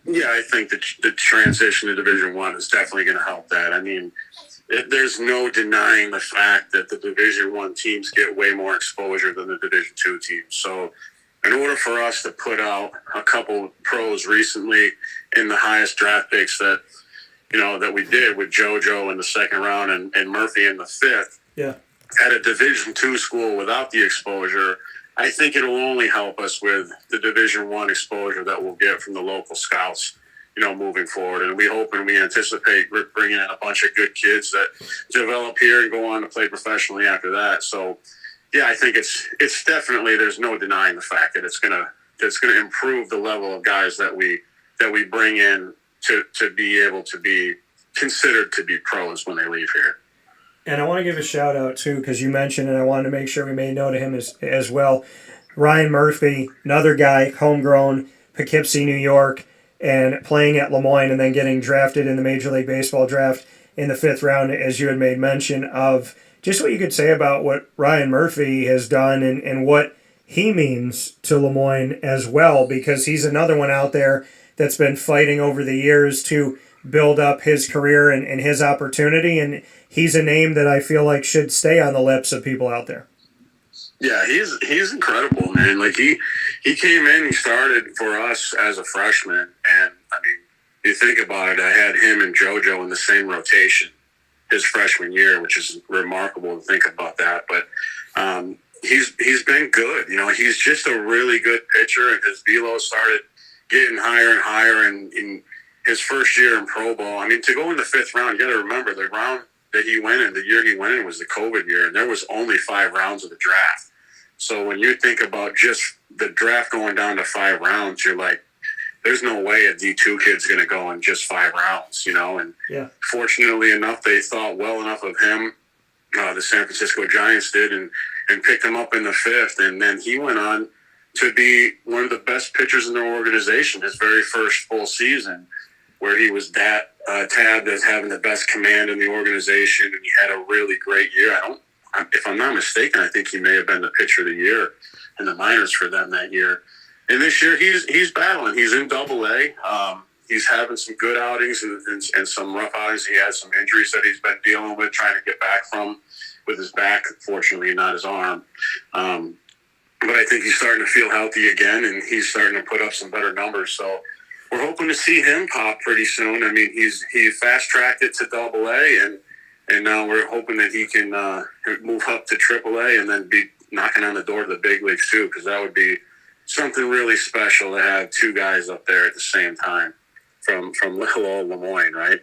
Yeah, I think the transition to Division One is definitely going to help that. I mean, there's no denying the fact that the Division One teams get way more exposure than the Division Two teams. So in order for us to put out a couple pros recently in the highest draft picks that we did with JoJo in the second round and Murphy in the fifth, at a Division Two school without the exposure, I think it'll only help us with the Division One exposure that we'll get from the local scouts, moving forward. And we hope and we anticipate bringing in a bunch of good kids that develop here and go on to play professionally after that. So, yeah, I think it's definitely, there's no denying the fact that it's gonna improve the level of guys that we bring in to be able to be considered to be pros when they leave here. And I want to give a shout out too, because you mentioned, and I wanted to make sure we made note of him as well. Ryan Murphy, another guy, homegrown, Poughkeepsie, New York, and playing at Lemoyne and then getting drafted in the Major League Baseball draft in the fifth round, as you had made mention of. Just what you could say about what Ryan Murphy has done and what he means to Lemoyne as well, because he's another one out there that's been fighting over the years to build up his career and his opportunity, and he's a name that I feel like should stay on the lips of people out there. Yeah, he's incredible, man. Like he came in, he started for us as a freshman, and I mean, you think about it, I had him and JoJo in the same rotation his freshman year, which is remarkable to think about that. But he's been good. He's just a really good pitcher, and his velo started getting higher and higher. And in his first year in pro ball, I mean, to go in the fifth round, you got to remember the round that he went in, the year he went in was the COVID year, and there was only 5 rounds of the draft. So when you think about just the draft going down to 5 rounds, you're like, there's no way a D2 kid's going to go in just 5 rounds, And fortunately enough, they thought well enough of him, the San Francisco Giants did, and picked him up in the fifth. And then he went on to be one of the best pitchers in their organization his very first full season, where he was tabbed as having the best command in the organization, and he had a really great year. If I'm not mistaken, I think he may have been the pitcher of the year in the minors for them that year. And this year he's battling. He's in Double-A. He's having some good outings and some rough outings. He has some injuries that he's been dealing with, trying to get back from with his back, fortunately not his arm. But I think he's starting to feel healthy again, and he's starting to put up some better numbers. So we're hoping to see him pop pretty soon. I mean, he fast-tracked it to Double-A, and now we're hoping that he can move up to AAA and then be knocking on the door to the big leagues too, because that would be something really special to have 2 guys up there at the same time from little old Lemoyne, right?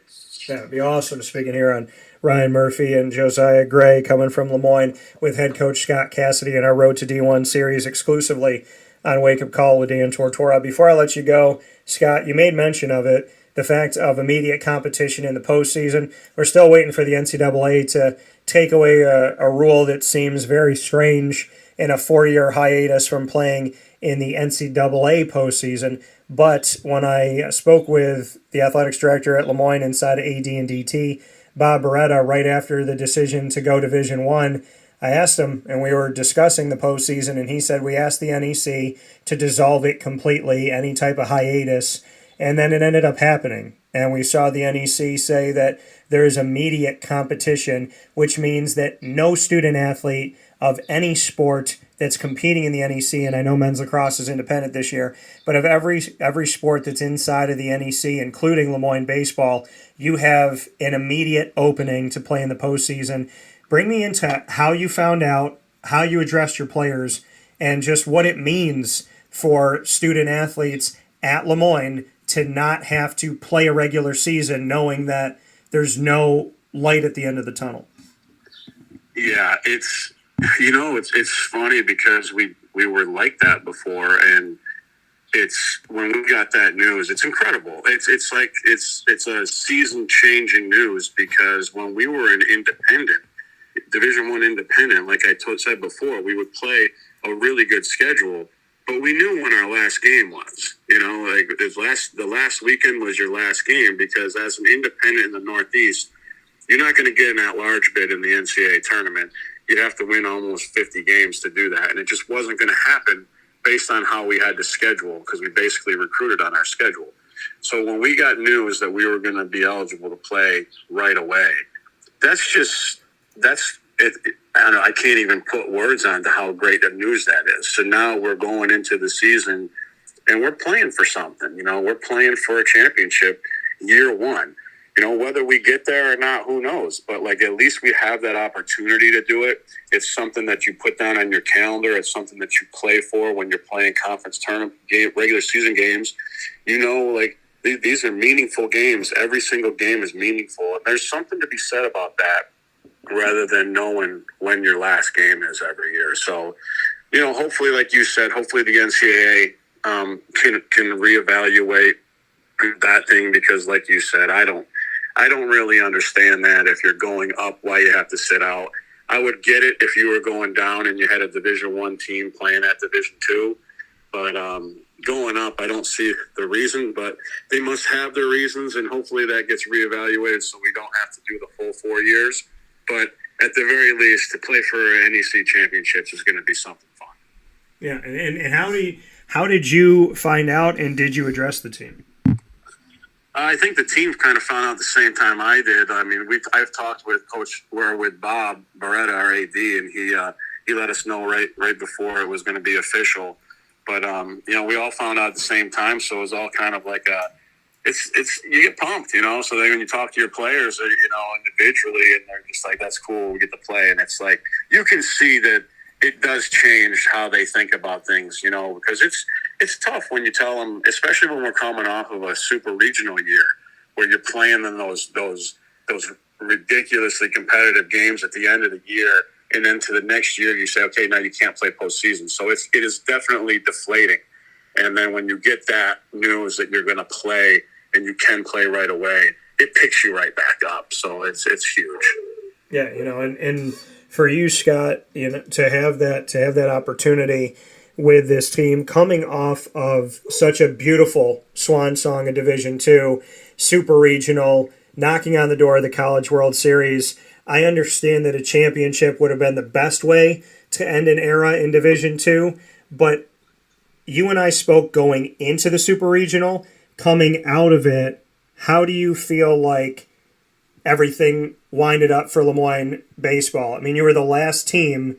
Yeah, it'd be awesome. Speaking here on Ryan Murphy and Josiah Gray coming from Lemoyne with head coach Scott Cassidy in our Road to D1 series exclusively on Wake Up Call with Dan Tortora. Before I let you go, Scott, you made mention of it, the fact of immediate competition in the postseason. We're still waiting for the NCAA to take away a rule that seems very strange in a 4-year hiatus from playing in the NCAA postseason. But when I spoke with the athletics director at Lemoyne inside of AD and DT, Bob Beretta, right after the decision to go Division One, I asked him, and we were discussing the postseason, and he said we asked the NEC to dissolve it completely, any type of hiatus. And then it ended up happening. And we saw the NEC say that there is immediate competition, which means that no student athlete of any sport that's competing in the NEC, and I know men's lacrosse is independent this year, but of every sport that's inside of the NEC, including Moyne baseball, you have an immediate opening to play in the postseason. Bring me into how you found out, how you addressed your players, and just what it means for student athletes at Moyne to not have to play a regular season knowing that there's no light at the end of the tunnel. Yeah, it's funny because we were like that before, and it's when we got that news, it's incredible. It's like it's a season changing news, because when we were an independent, Division I independent, like I said before, we would play a really good schedule, but we knew when our last game was. Like the last weekend was your last game, because as an independent in the Northeast, you're not going to get an at-large bid in the NCAA tournament. You'd have to win almost 50 games to do that, and it just wasn't going to happen based on how we had to schedule, because we basically recruited on our schedule. So when we got news that we were going to be eligible to play right away, that's it. I don't know, I can't even put words on to how great the news that is. So now we're going into the season and we're playing for something. We're playing for a championship year one. Whether we get there or not, who knows? But at least we have that opportunity to do it. It's something that you put down on your calendar. It's something that you play for when you're playing conference tournament regular season games. These are meaningful games. Every single game is meaningful. And there's something to be said about that, rather than knowing when your last game is every year. So, hopefully, like you said, hopefully the NCAA can reevaluate that thing, because like you said, I don't really understand that. If you're going up, why you have to sit out. I would get it if you were going down and you had a Division I team playing at Division II, but going up, I don't see the reason, but they must have their reasons, and hopefully that gets reevaluated so we don't have to do the full 4 years. But at the very least, to play for NEC championships is going to be something fun. Yeah, and how did you find out, and did you address the team? I think the team kind of found out at the same time I did. I mean, I've talked with Bob Beretta, our AD, and he let us know right before it was going to be official. But we all found out at the same time, so it was all kind of like it's you get pumped, So then when you talk to your players, individually, and they're just like, "That's cool, we get to play," and it's like you can see that it does change how they think about things, because it's tough when you tell them, especially when we're coming off of a super regional year where you're playing in those ridiculously competitive games at the end of the year, and then to the next year you say, okay, now you can't play postseason. So it is definitely deflating. And then when you get that news that you're going to play and you can play right away, it picks you right back up. So it's huge. Yeah, and for you, Scott, to have that opportunity with this team coming off of such a beautiful swan song in Division II, super regional, knocking on the door of the College World Series. I understand that a championship would have been the best way to end an era in Division II, but you and I spoke going into the super regional, coming out of it. How do you feel like everything winded up for Moyne baseball? I mean, you were the last team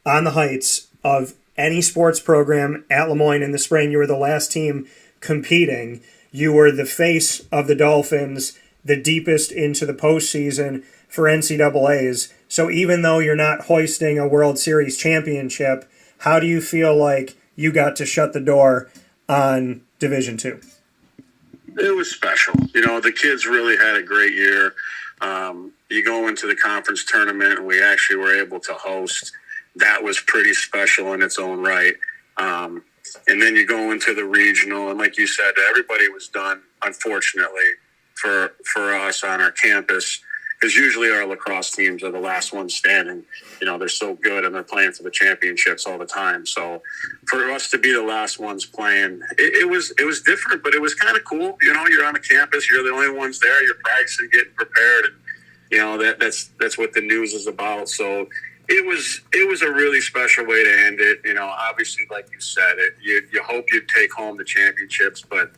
on the Heights of any sports program at Moyne in the spring. You were the last team competing. You were the face of the Dolphins, the deepest into the postseason for NCAAs. So even though you're not hoisting a World Series championship, how do you feel like you got to shut the door on Division II? It was special. The kids really had a great year. You go into the conference tournament, and we actually were able to host. That was pretty special in its own right. And then you go into the regional, and like you said, everybody was done, unfortunately, for us on our campus, because usually our lacrosse teams are the last ones standing. They're so good, and they're playing for the championships all the time. So for us to be the last ones playing, it was different, but it was kind of cool. You're on the campus, you're the only ones there, you're practicing, getting prepared, and that's what the news is about. So it was a really special way to end it. Obviously, like you said, you hope you take home the championships, but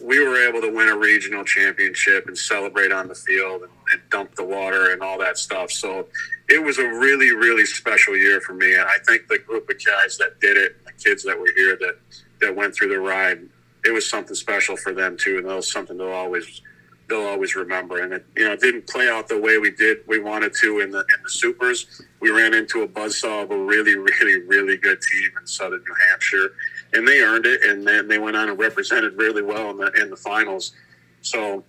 we were able to win a regional championship and celebrate on the field and dump the water and all that stuff. So it was a really, really special year for me. And I think the group of guys that did it, the kids that were here that went through the ride, it was something special for them too. And that was something they'll always remember. And it didn't play out the way we wanted to in the Supers. We ran into a buzzsaw of a really, really, really good team in Southern New Hampshire, and they earned it. And then they went on and represented really well in the finals. So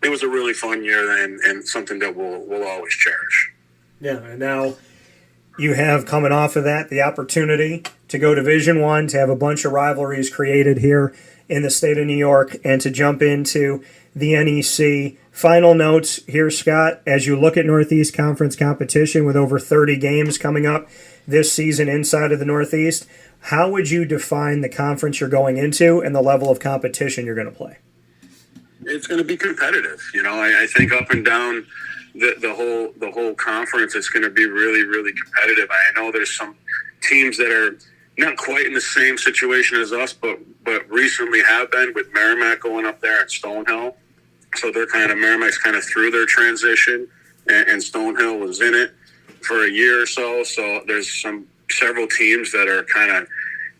it was a really fun year and something that we'll always cherish. Yeah, and now you have, coming off of that, the opportunity to go Division I, to have a bunch of rivalries created here in the state of New York, and to jump into the NEC. Final notes here, Scott, as you look at Northeast Conference competition with over 30 games coming up this season inside of the Northeast, how would you define the conference you're going into and the level of competition you're going to play? It's going to be competitive. I think up and down the whole conference, it's going to be really, really competitive. I know there's some teams that are not quite in the same situation as us, but recently have been, with Merrimack going up there at Stonehill. So Merrimack's kind of through their transition, and Stonehill was in it for a year or so. So there's several teams that are kind of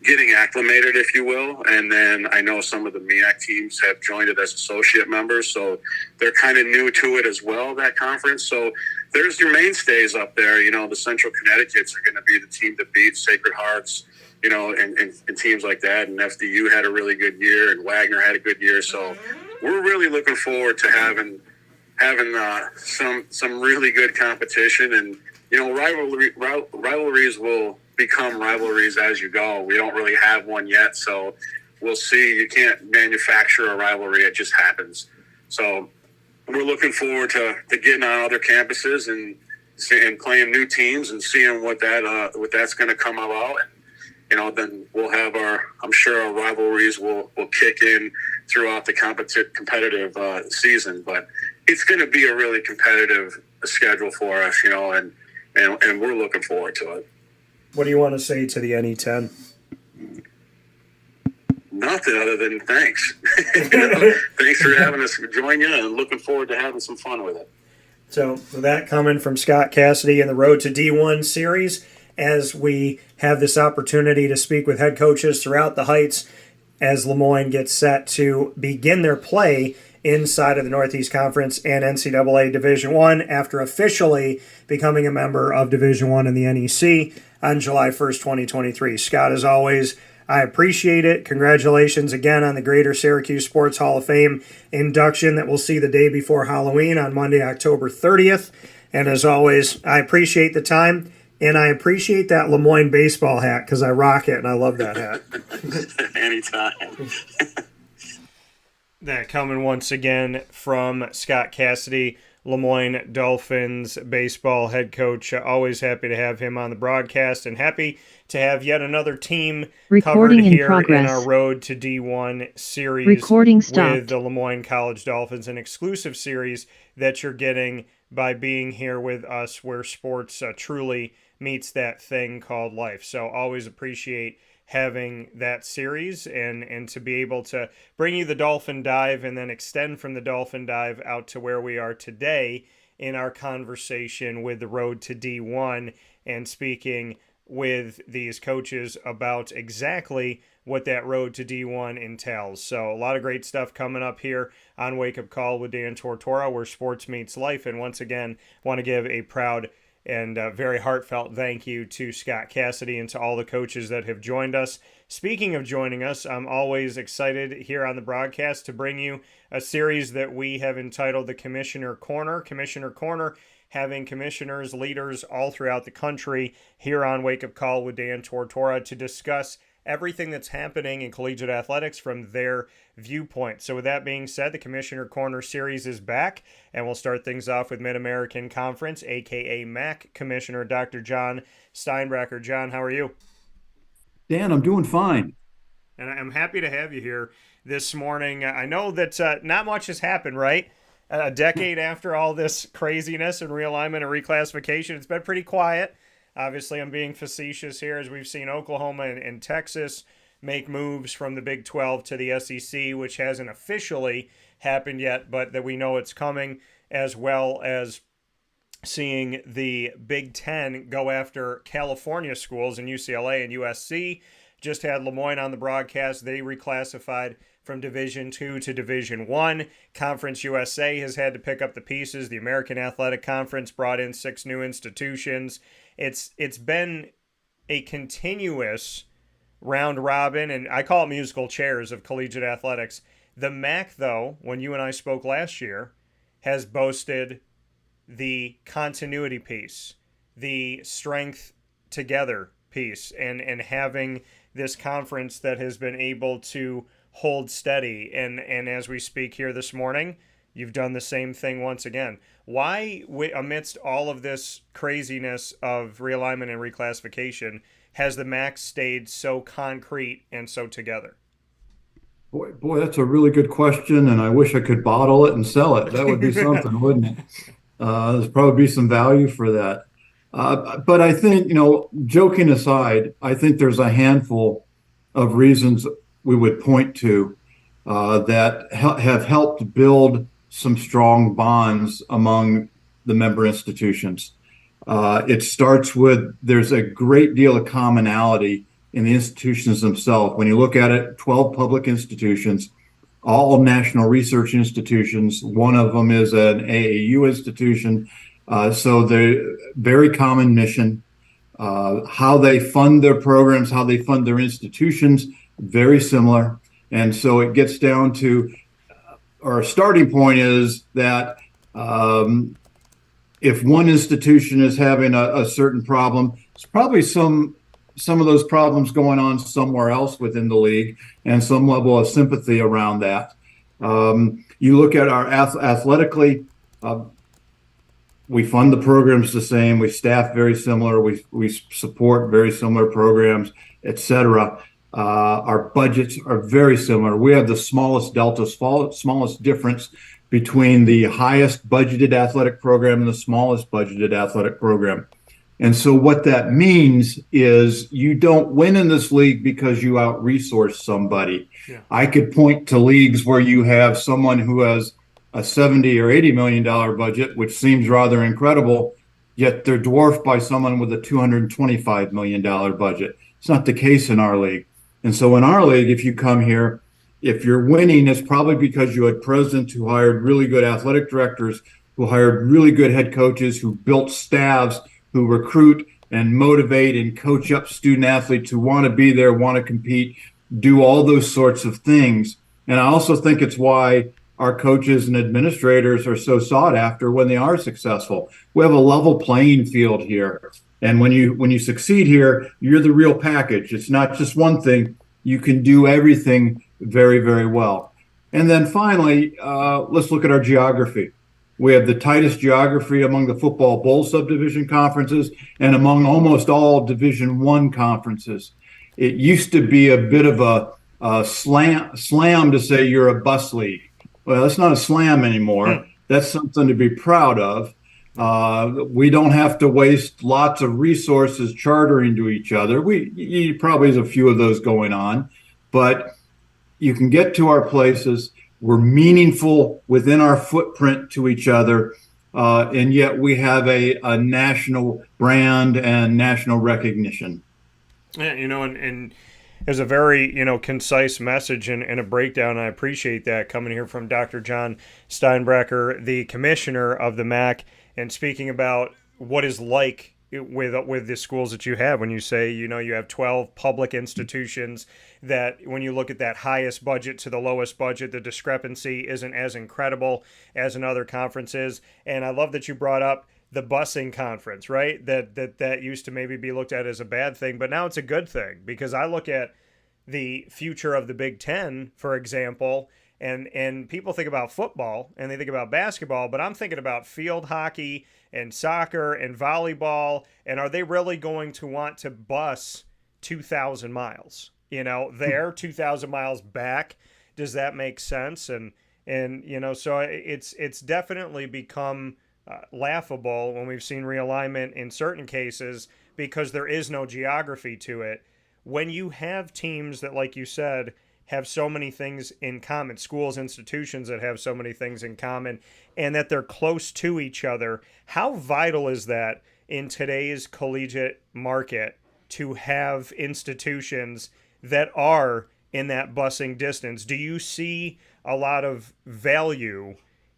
getting acclimated, if you will. And then I know some of the MEAC teams have joined it as associate members, so they're kind of new to it as well, that conference. So there's your mainstays up there. The Central Connecticut's are going to be the team that beats Sacred Hearts, and teams like that. And FDU had a really good year, and Wagner had a good year. So we're really looking forward to having some really good competition. And rivalries will become rivalries as you go. We don't really have one yet, so we'll see. You can't manufacture a rivalry; it just happens. So we're looking forward to getting on other campuses and playing new teams and seeing what that's going to come about. Then we'll have I'm sure our rivalries will kick in throughout the competitive season. But it's going to be a really competitive schedule for us, and we're looking forward to it. What do you want to say to the NE10? Nothing other than thanks. Thanks for having us join you, and looking forward to having some fun with it. So that coming from Scott Cassidy in the Road to D1 series, as we have this opportunity to speak with head coaches throughout the Heights as Lemoyne gets set to begin their play inside of the Northeast Conference and NCAA Division I after officially becoming a member of Division I in the NEC on July 1st, 2023. Scott, as always, I appreciate it. Congratulations again on the Greater Syracuse Sports Hall of Fame induction that we'll see the day before Halloween on Monday, October 30th. And as always, I appreciate the time, and I appreciate that Lemoyne baseball hat because I rock it and I love that hat. Anytime. That coming once again from Scott Cassidy, Lemoyne Dolphins baseball head coach. Always happy to have him on the broadcast, and happy to have yet another team covered here in our Road to D1 series with the Lemoyne College Dolphins, an exclusive series that you're getting by being here with us, where sports truly meets that thing called life. So always appreciate having that series and to be able to bring you the Dolphin Dive and then extend from the Dolphin Dive out to where we are today in our conversation with the Road to D1 and speaking with these coaches about exactly what that road to D1 entails. So a lot of great stuff coming up here on Wake Up Call with Dan Tortora, where sports meets life. And once again, want to give a proud and very heartfelt thank you to Scott Cassidy and to all the coaches that have joined us. Speaking of joining us, I'm always excited here on the broadcast to bring you a series that we have entitled the Commissioner Corner. Commissioner Corner, having commissioners, leaders all throughout the country here on Wake Up Call with Dan Tortora to discuss everything that's happening in collegiate athletics from their viewpoint. So with that being said, the Commissioner Corner series is back, and we'll start things off with Mid-American Conference, aka MAC Commissioner Dr. Jon Steinbrecher. Jon, how are you? Dan, I'm doing fine. And I'm happy to have you here this morning. I know that not much has happened, right? A decade after all this craziness and realignment and reclassification, it's been pretty quiet. Obviously, I'm being facetious here, as we've seen Oklahoma and Texas make moves from the Big 12 to the SEC, which hasn't officially happened yet, but that we know it's coming, as well as seeing the Big 10 go after California schools in UCLA and USC. Just had Moyne on the broadcast. They reclassified from Division II to Division I. Conference USA has had to pick up the pieces. The American Athletic Conference brought in 6 new institutions. It's been a continuous round robin, and I call it musical chairs of collegiate athletics. The MAC, though, when you and I spoke last year, has boasted the continuity piece, the strength together piece, and having this conference that has been able to hold steady. And as we speak here this morning, you've done the same thing once again. Why, amidst all of this craziness of realignment and reclassification, has the MAC stayed so concrete and so together? Boy, that's a really good question, and I wish I could bottle it and sell it. That would be something, wouldn't it? There's probably be some value for that. But I think, joking aside, I think there's a handful of reasons we would point to that have helped build some strong bonds among the member institutions. It starts with there's a great deal of commonality in the institutions themselves. When you look at it, 12 public institutions, all national research institutions. One of them is an AAU institution. So they're very common mission. How they fund their programs, how they fund their institutions, very similar. And so it gets down to our starting point is that if one institution is having a certain problem, it's probably some of those problems going on somewhere else within the league, and some level of sympathy around that. You look at our athletically, we fund the programs the same, we staff very similar, we support very similar programs, etc. Our budgets are very similar. We have the smallest delta, smallest difference between the highest budgeted athletic program and the smallest budgeted athletic program. And so what that means is you don't win in this league because you out-resource somebody. Yeah. I could point to leagues where you have someone who has a $70 or $80 million budget, which seems rather incredible, yet they're dwarfed by someone with a $225 million budget. It's not the case in our league. And so in our league, if you come here, if you're winning, it's probably because you had presidents who hired really good athletic directors, who hired really good head coaches, who built staffs, who recruit and motivate and coach up student athletes who want to be there, want to compete, do all those sorts of things. And I also think it's why our coaches and administrators are so sought after when they are successful. We have a level playing field here. And when you succeed here, you're the real package. It's not just one thing. You can do everything very, very well. And then finally, let's look at our geography. We have the tightest geography among the football bowl subdivision conferences and among almost all Division I conferences. It used to be a bit of a slam to say you're a bus league. Well, it's not a slam anymore. That's something to be proud of. We don't have to waste lots of resources chartering to each other. You probably has a few of those going on, but you can get to our places. We're meaningful within our footprint to each other, and yet we have a national brand and national recognition. Yeah, and there's a very, concise message and a breakdown. I appreciate that coming here from Dr. Jon Steinbrecher, the commissioner of the MAC, and speaking about what is like with the schools that you have when you say, you have 12 public institutions that when you look at that highest budget to the lowest budget, the discrepancy isn't as incredible as in other conferences. And I love that you brought up the busing conference, right? That used to maybe be looked at as a bad thing, but now it's a good thing because I look at the future of the Big Ten, for example, and people think about football and they think about basketball, but I'm thinking about field hockey and soccer and volleyball. And are they really going to want to bus 2,000 miles? 2,000 miles back. Does that make sense? And so it's definitely become laughable when we've seen realignment in certain cases because there is no geography to it. when you have teams that, like you said, have so many things in common, schools, institutions that have so many things in common, and that they're close to each other, how vital is that in today's collegiate market to have institutions that are in that busing distance? Do you see a lot of value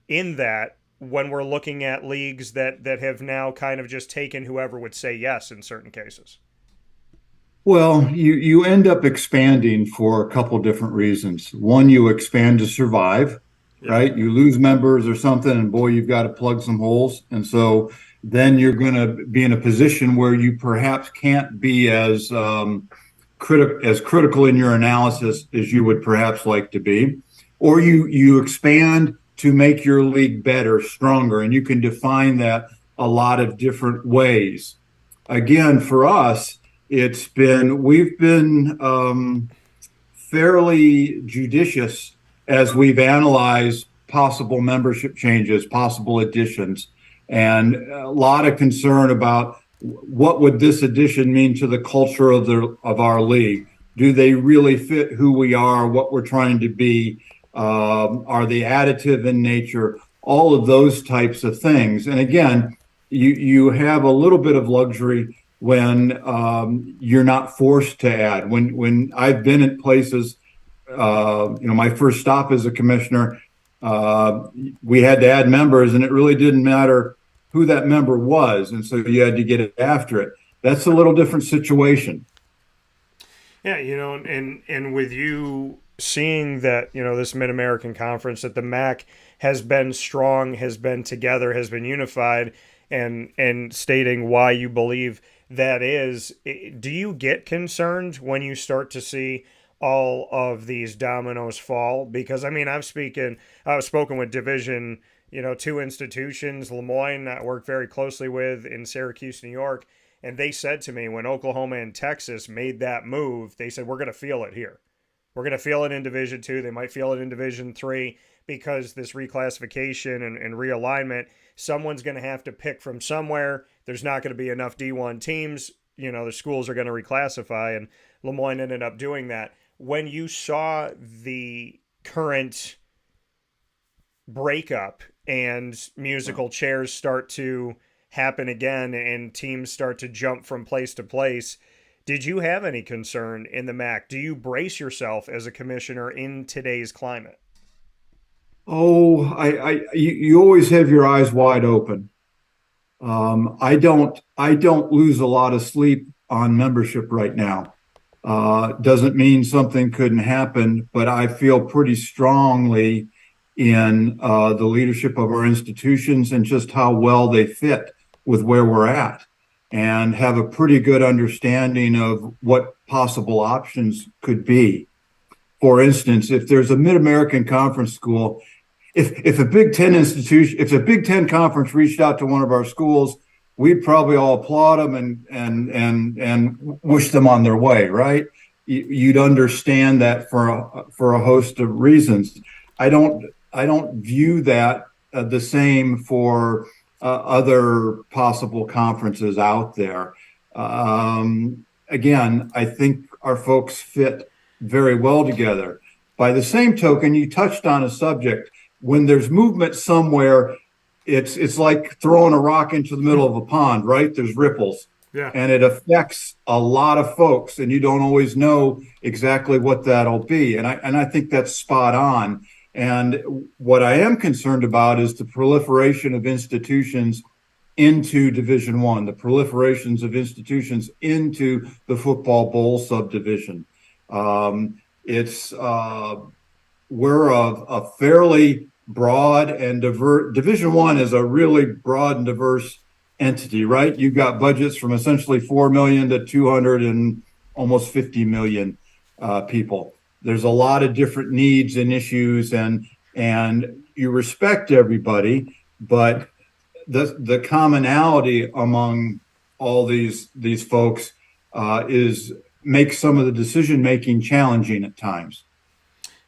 in that when we're looking at leagues that have now kind of just taken whoever would say yes in certain cases? Well, you end up expanding for a couple different reasons. One, you expand to survive, right? You lose members or something, and boy, you've got to plug some holes. And so then you're going to be in a position where you perhaps can't be as critical in your analysis as you would perhaps like to be, or you expand to make your league better, stronger, and you can define that a lot of different ways. Again, for us, we've been fairly judicious as we've analyzed possible membership changes, possible additions, and a lot of concern about what would this addition mean to the culture of our league. Do they really fit who we are, what we're trying to be? Are they additive in nature? All of those types of things. And again, you have a little bit of luxury when you're not forced to add. When I've been at places, my first stop as a commissioner, we had to add members, and it really didn't matter who that member was, and so you had to get after it. That's a little different situation. Yeah, and with you seeing that, this Mid-American Conference, that the MAC has been strong, has been together, has been unified, and stating why you believe that is, do you get concerned when you start to see all of these dominoes fall? Because I've spoken with Division 2 institutions, Moyne, that I work very closely with in Syracuse, New York, and they said to me when Oklahoma and Texas made that move, they said, we're going to feel it here. We're going to feel it in Division 2. They might feel it in Division 3 because this reclassification and realignment, someone's going to have to pick from somewhere. There's not going to be enough D1 teams. The schools are going to reclassify, and Lemoyne ended up doing that. When you saw the current breakup and musical chairs start to happen again and teams start to jump from place to place, did you have any concern in the MAC? Do you brace yourself as a commissioner in today's climate? Oh, you always have your eyes wide open. I don't lose a lot of sleep on membership right now. Doesn't mean something couldn't happen, but I feel pretty strongly in the leadership of our institutions and just how well they fit with where we're at, and have a pretty good understanding of what possible options could be. For instance, if there's a Mid-American Conference school, if a Big Ten institution, if a Big Ten conference reached out to one of our schools, we'd probably all applaud them and wish them on their way, right? You'd understand that for a host of reasons. I don't view that the same for other possible conferences out there. Again, I think our folks fit very well together. By the same token, you touched on a subject. When there's movement somewhere, it's like throwing a rock into the middle of a pond, right? There's ripples. Yeah. And it affects a lot of folks, and you don't always know exactly what that'll be. And I think that's spot on. And what I am concerned about is the proliferation of institutions into Division I, the proliferations of institutions into the football bowl subdivision. We're a fairly broad and diverse. Division I is a really broad and diverse entity, right? You've got budgets from essentially 4 million to 200 and almost 50 million people. There's a lot of different needs and issues, and you respect everybody, but the commonality among all these folks makes some of the decision making challenging at times.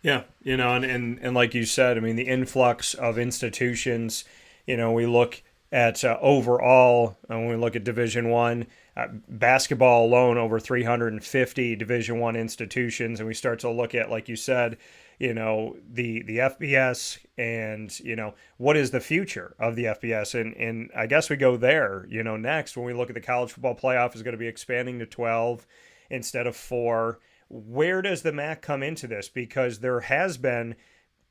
Yeah, and like you said, the influx of institutions, we look at overall, when we look at Division One, basketball alone, over 350 Division One institutions, and we start to look at, like you said, the FBS, and what is the future of the FBS, and I guess we go there. Next, when we look at the college football playoff, is going to be expanding to 12 instead of 4. Where does the MAC come into this? Because there has been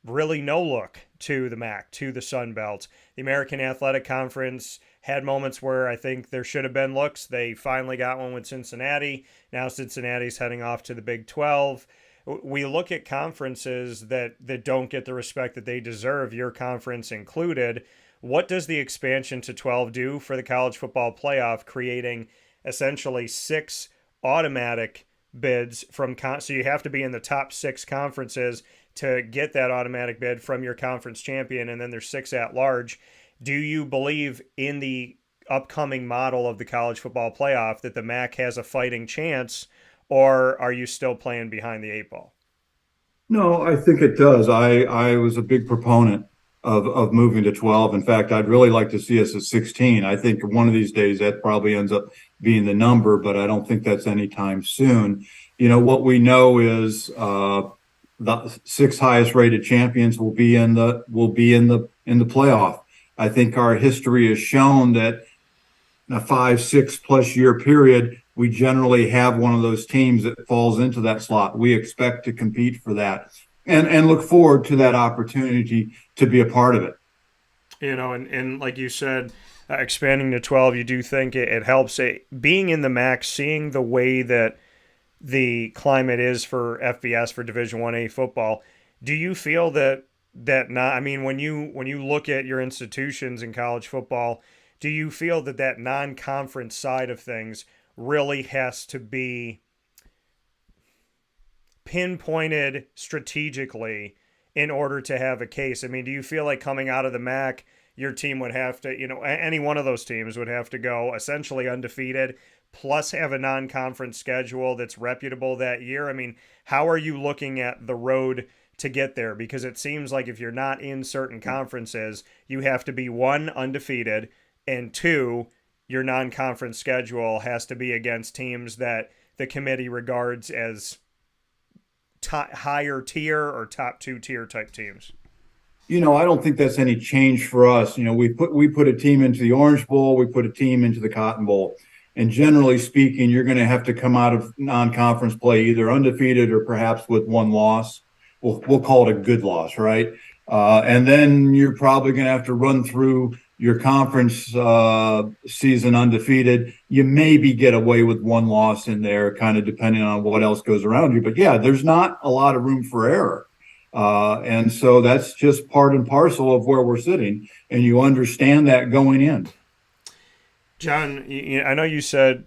really no look to the MAC, to the Sun Belt. The American Athletic Conference had moments where I think there should have been looks. They finally got one with Cincinnati. Now Cincinnati's heading off to the Big 12. We look at conferences that don't get the respect that they deserve, your conference included. What does the expansion to 12 do for the college football playoff, creating essentially 6 automatic bids so you have to be in the top 6 conferences to get that automatic bid from your conference champion, and then there's 6 at large. Do you believe in the upcoming model of the college football playoff that the MAC has a fighting chance, or are you still playing behind the 8 ball? No, I think it does. I was a big proponent of moving to 12. In fact, I'd really like to see us at 16. I think one of these days that probably ends up being the number, but I don't think that's anytime soon. What we know is the 6 highest rated champions will be in the playoff. I think our history has shown that in a 5-6 plus year period, we generally have one of those teams that falls into that slot. We expect to compete for that and look forward to that opportunity to be a part of it. And like you said, expanding to 12, you do think it helps. Being in the MAC, seeing the way that the climate is for FBS, for Division 1A football, do you feel that when you look at your institutions in college football, do you feel that non-conference side of things really has to be pinpointed strategically in order to have a case? Do you feel like coming out of the MAC, your team would have to, any one of those teams would have to go essentially undefeated, plus have a non-conference schedule that's reputable that year? How are you looking at the road to get there? Because it seems like if you're not in certain conferences, you have to be 1, undefeated, and 2, your non-conference schedule has to be against teams that the committee regards as higher tier or top 2 tier type teams. I don't think that's any change for us. We put a team into the Orange Bowl, we put a team into the Cotton Bowl. And generally speaking, you're going to have to come out of non-conference play either undefeated or perhaps with 1 loss. We'll call it a good loss, right? And then you're probably going to have to run through your conference season undefeated. You maybe get away with 1 loss in there, kind of depending on what else goes around you. But yeah, there's not a lot of room for error. And so that's just part and parcel of where we're sitting. And you understand that going in. Jon, I know you said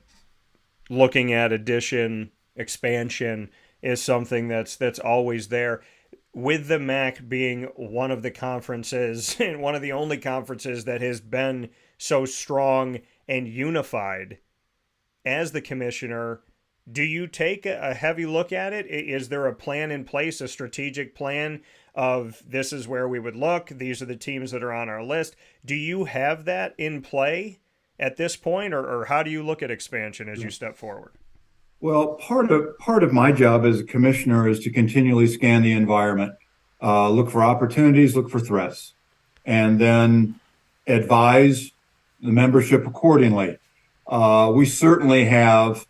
looking at expansion is something that's always there. With the MAC being one of the conferences and one of the only conferences that has been so strong and unified, as the commissioner, do you take a heavy look at it? Is there a plan in place, a strategic plan of this is where we would look, these are the teams that are on our list? Do you have that in play at this point, or how do you look at expansion as you step forward? Well, part of my job as a commissioner is to continually scan the environment, look for opportunities, look for threats, and then advise the membership accordingly. We certainly have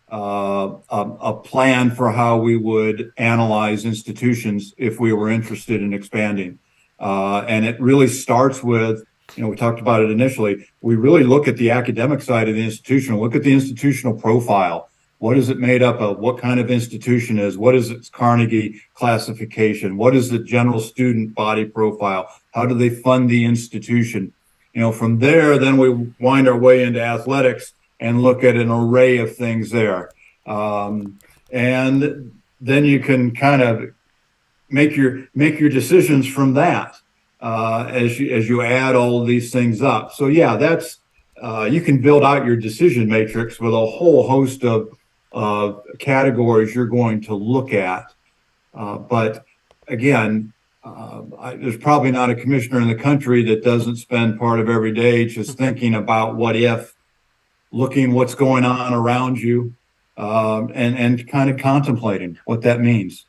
a plan for how we would analyze institutions if we were interested in expanding. And it really starts with, we talked about it initially, we really look at the academic side of the institution, look at the institutional profile. What is it made up of? What kind of institution is? What is its Carnegie classification? What is the general student body profile? How do they fund the institution? From there, then we wind our way into athletics and look at an array of things there. And then you can kind of make your decisions from that as you add all of these things up. So yeah, that's you can build out your decision matrix with a whole host of categories you're going to look at. But again, there's probably not a commissioner in the country that doesn't spend part of every day just thinking about what if, looking what's going on around you, and kind of contemplating what that means.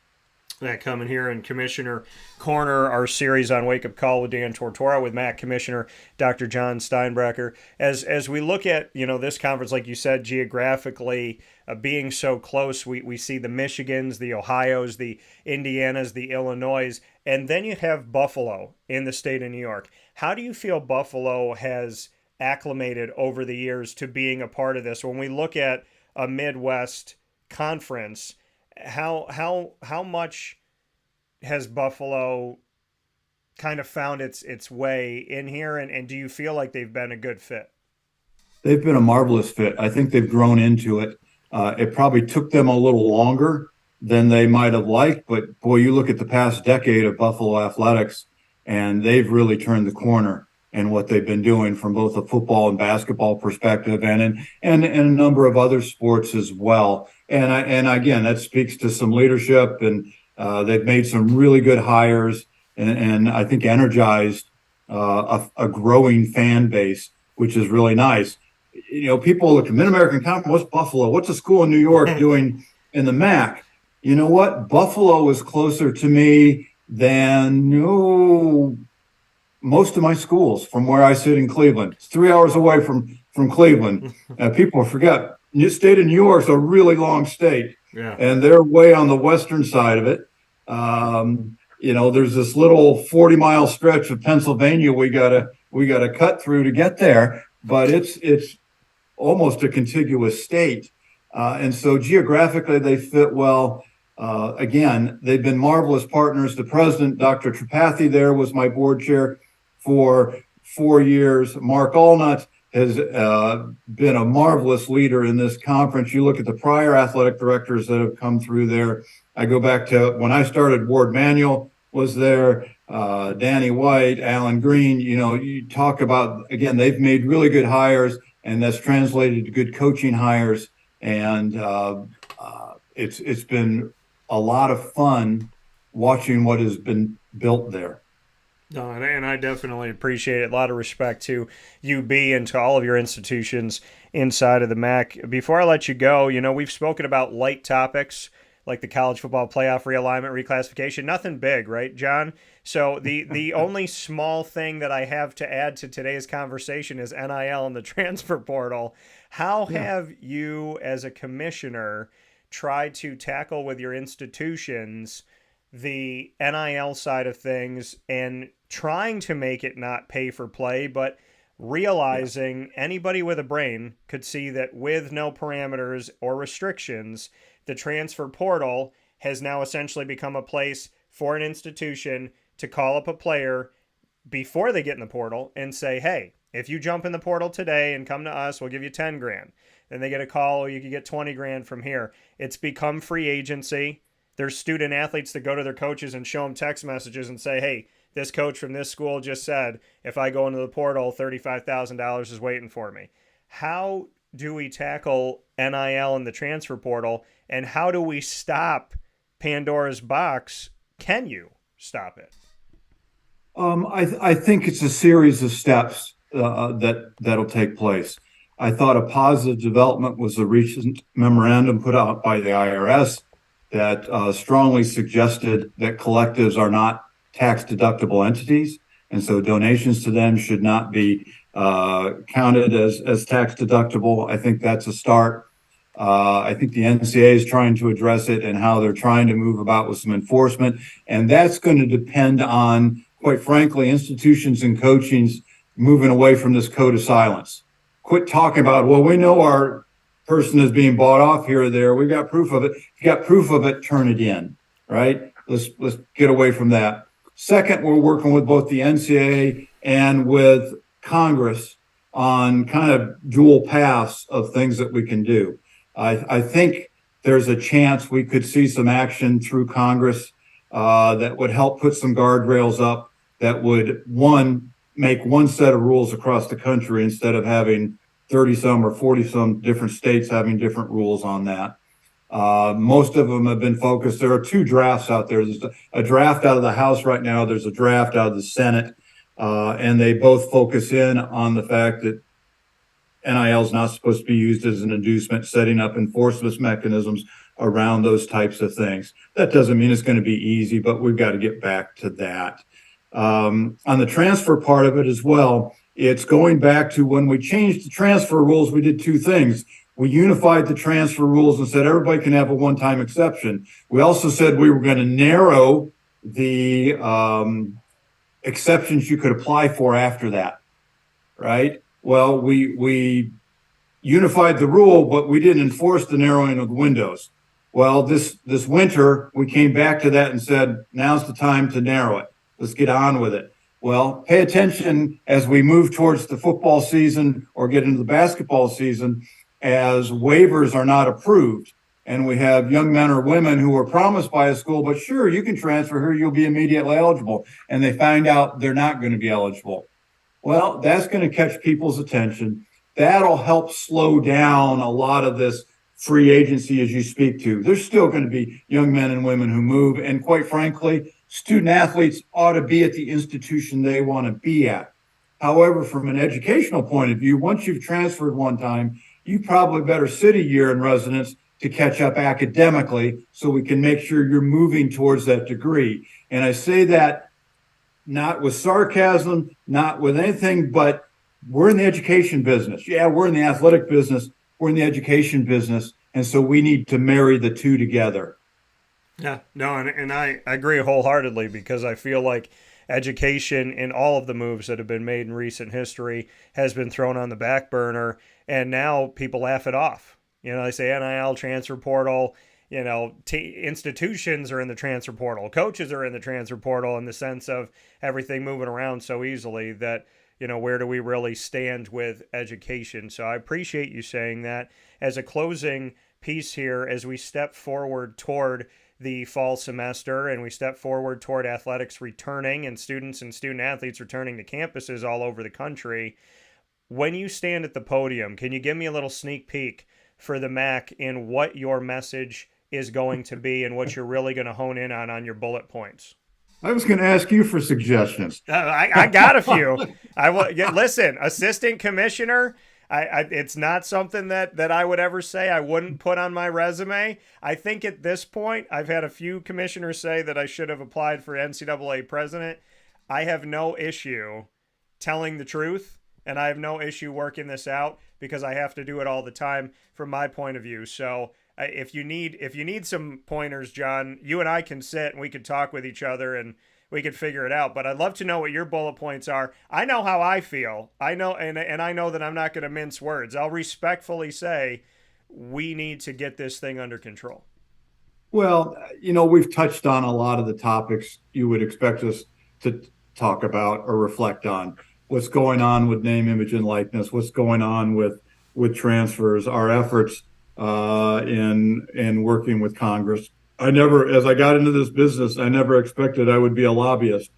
That coming here in Commissioner Corner, our series on Wake Up Call with Dan Tortora, with Matt Commissioner Dr. Jon Steinbrecher. As we look at this conference, like you said, geographically being so close, we see the Michigans, the Ohios, the Indianas, the Illinois, and then you have Buffalo in the state of New York. How do you feel Buffalo has acclimated over the years to being a part of this? When we look at a Midwest conference, how much has Buffalo kind of found its way in here, and do you feel like they've been a good fit? They've been a marvelous fit. I think they've grown into it. It probably took them a little longer than they might have liked, but boy, you look at the past decade of Buffalo athletics, and they've really turned the corner in what they've been doing from both a football and basketball perspective, and a number of other sports as well. And again, that speaks to some leadership, and they've made some really good hires, and I think energized a growing fan base, which is really nice. People look at Mid-American Conference, what's Buffalo? What's a school in New York doing in the MAC? You know what? Buffalo is closer to me than most of my schools from where I sit in Cleveland. It's 3 hours away from Cleveland. People forget, the state of New York is a really long state, and they're way on the western side of it. There's this little 40-mile stretch of Pennsylvania we gotta cut through to get there, but it's almost a contiguous state, and so geographically they fit well. Again, they've been marvelous partners. The president, Dr. Tripathi, there was my board chair for 4 years. Mark Allnut has been a marvelous leader in this conference. You look at the prior athletic directors that have come through there. I go back to when I started, Ward Manuel was there, Danny White, Alan Green. You talk about, again, they've made really good hires, and that's translated to good coaching hires. And it's been a lot of fun watching what has been built there. No, and I definitely appreciate it. A lot of respect to UB and to all of your institutions inside of the MAC. Before I let you go, we've spoken about light topics like the college football playoff realignment, reclassification. Nothing big, right, John? So the only small thing that I have to add to today's conversation is NIL and the transfer portal. How have you, as a commissioner, tried to tackle with your institutions the NIL side of things and trying to make it not pay for play, but realizing anybody with a brain could see that with no parameters or restrictions, the transfer portal has now essentially become a place for an institution to call up a player before they get in the portal and say, hey, if you jump in the portal today and come to us, we'll give you 10 grand. Then they get a call, or you can get 20 grand from here. It's become free agency. There's student athletes that go to their coaches and show them text messages and say, hey, this coach from this school just said, if I go into the portal, $35,000 is waiting for me. How do we tackle NIL and the transfer portal, and how do we stop Pandora's box? Can you stop it? I think it's a series of steps that'll take place. I thought a positive development was a recent memorandum put out by the IRS that strongly suggested that collectives are not tax-deductible entities, and so donations to them should not be counted as tax-deductible. I think that's a start. I think the NCAA is trying to address it and how they're trying to move about with some enforcement, and that's going to depend on, quite frankly, institutions and coachings moving away from this code of silence. Quit talking about, well, we know our person is being bought off here or there. We got proof of it. If you got proof of it, turn it in, right? Let's get away from that. Second, we're working with both the NCAA and with Congress on kind of dual paths of things that we can do. I think there's a chance we could see some action through Congress that would help put some guardrails up that would, one, make one set of rules across the country instead of having 30 some or 40 some different states having different rules on that. Most of them have been focused. There are two drafts out there. There's a draft out of the House right now. There's a draft out of the Senate. And they both focus in on the fact that NIL is not supposed to be used as an inducement, setting up enforcement mechanisms around those types of things. That doesn't mean it's going to be easy, but we've got to get back to that. On the transfer part of it as well, it's going back to when we changed the transfer rules, we did two things. We unified the transfer rules and said everybody can have a one-time exception. We also said we were going to narrow the exceptions you could apply for after that, right? Well, we unified the rule, but we didn't enforce the narrowing of the windows. Well, this winter, we came back to that and said, now's the time to narrow it. Let's get on with it. Well, pay attention as we move towards the football season or get into the basketball season, as waivers are not approved. And we have young men or women who are promised by a school, but sure, you can transfer here, you'll be immediately eligible. And they find out they're not going to be eligible. Well, that's going to catch people's attention. That'll help slow down a lot of this free agency as you speak to. There's still going to be young men and women who move. And quite frankly, student athletes ought to be at the institution they want to be at. However, from an educational point of view, once you've transferred one time, you probably better sit a year in residence to catch up academically so we can make sure you're moving towards that degree. And I say that not with sarcasm, not with anything, but we're in the education business. Yeah, we're in the athletic business. We're in the education business. And so we need to marry the two together. Yeah, no, and I agree wholeheartedly, because I feel like education in all of the moves that have been made in recent history has been thrown on the back burner, and now people laugh it off. They say NIL, transfer portal, institutions are in the transfer portal, coaches are in the transfer portal, in the sense of everything moving around so easily that, where do we really stand with education? So I appreciate you saying that. As a closing piece here, as we step forward toward the fall semester and we step forward toward athletics returning and students and student athletes returning to campuses all over the country, when you stand at the podium, can you give me a little sneak peek for the MAC in what your message is going to be and what you're really going to hone in on your bullet points? I was going to ask you for suggestions. I got a few. Listen, assistant commissioner, it's not something that I would ever say I wouldn't put on my resume. I think at this point, I've had a few commissioners say that I should have applied for NCAA president. I have no issue telling the truth, and I have no issue working this out, because I have to do it all the time from my point of view. So if you need some pointers, Jon, you and I can sit and we could talk with each other and we could figure it out. But I'd love to know what your bullet points are. I know how I feel. I know, and I know that I'm not going to mince words. I'll respectfully say we need to get this thing under control. Well, we've touched on a lot of the topics you would expect us to talk about or reflect on. What's going on with name, image, and likeness, what's going on with transfers, our efforts in working with Congress. As I got into this business, I never expected I would be a lobbyist.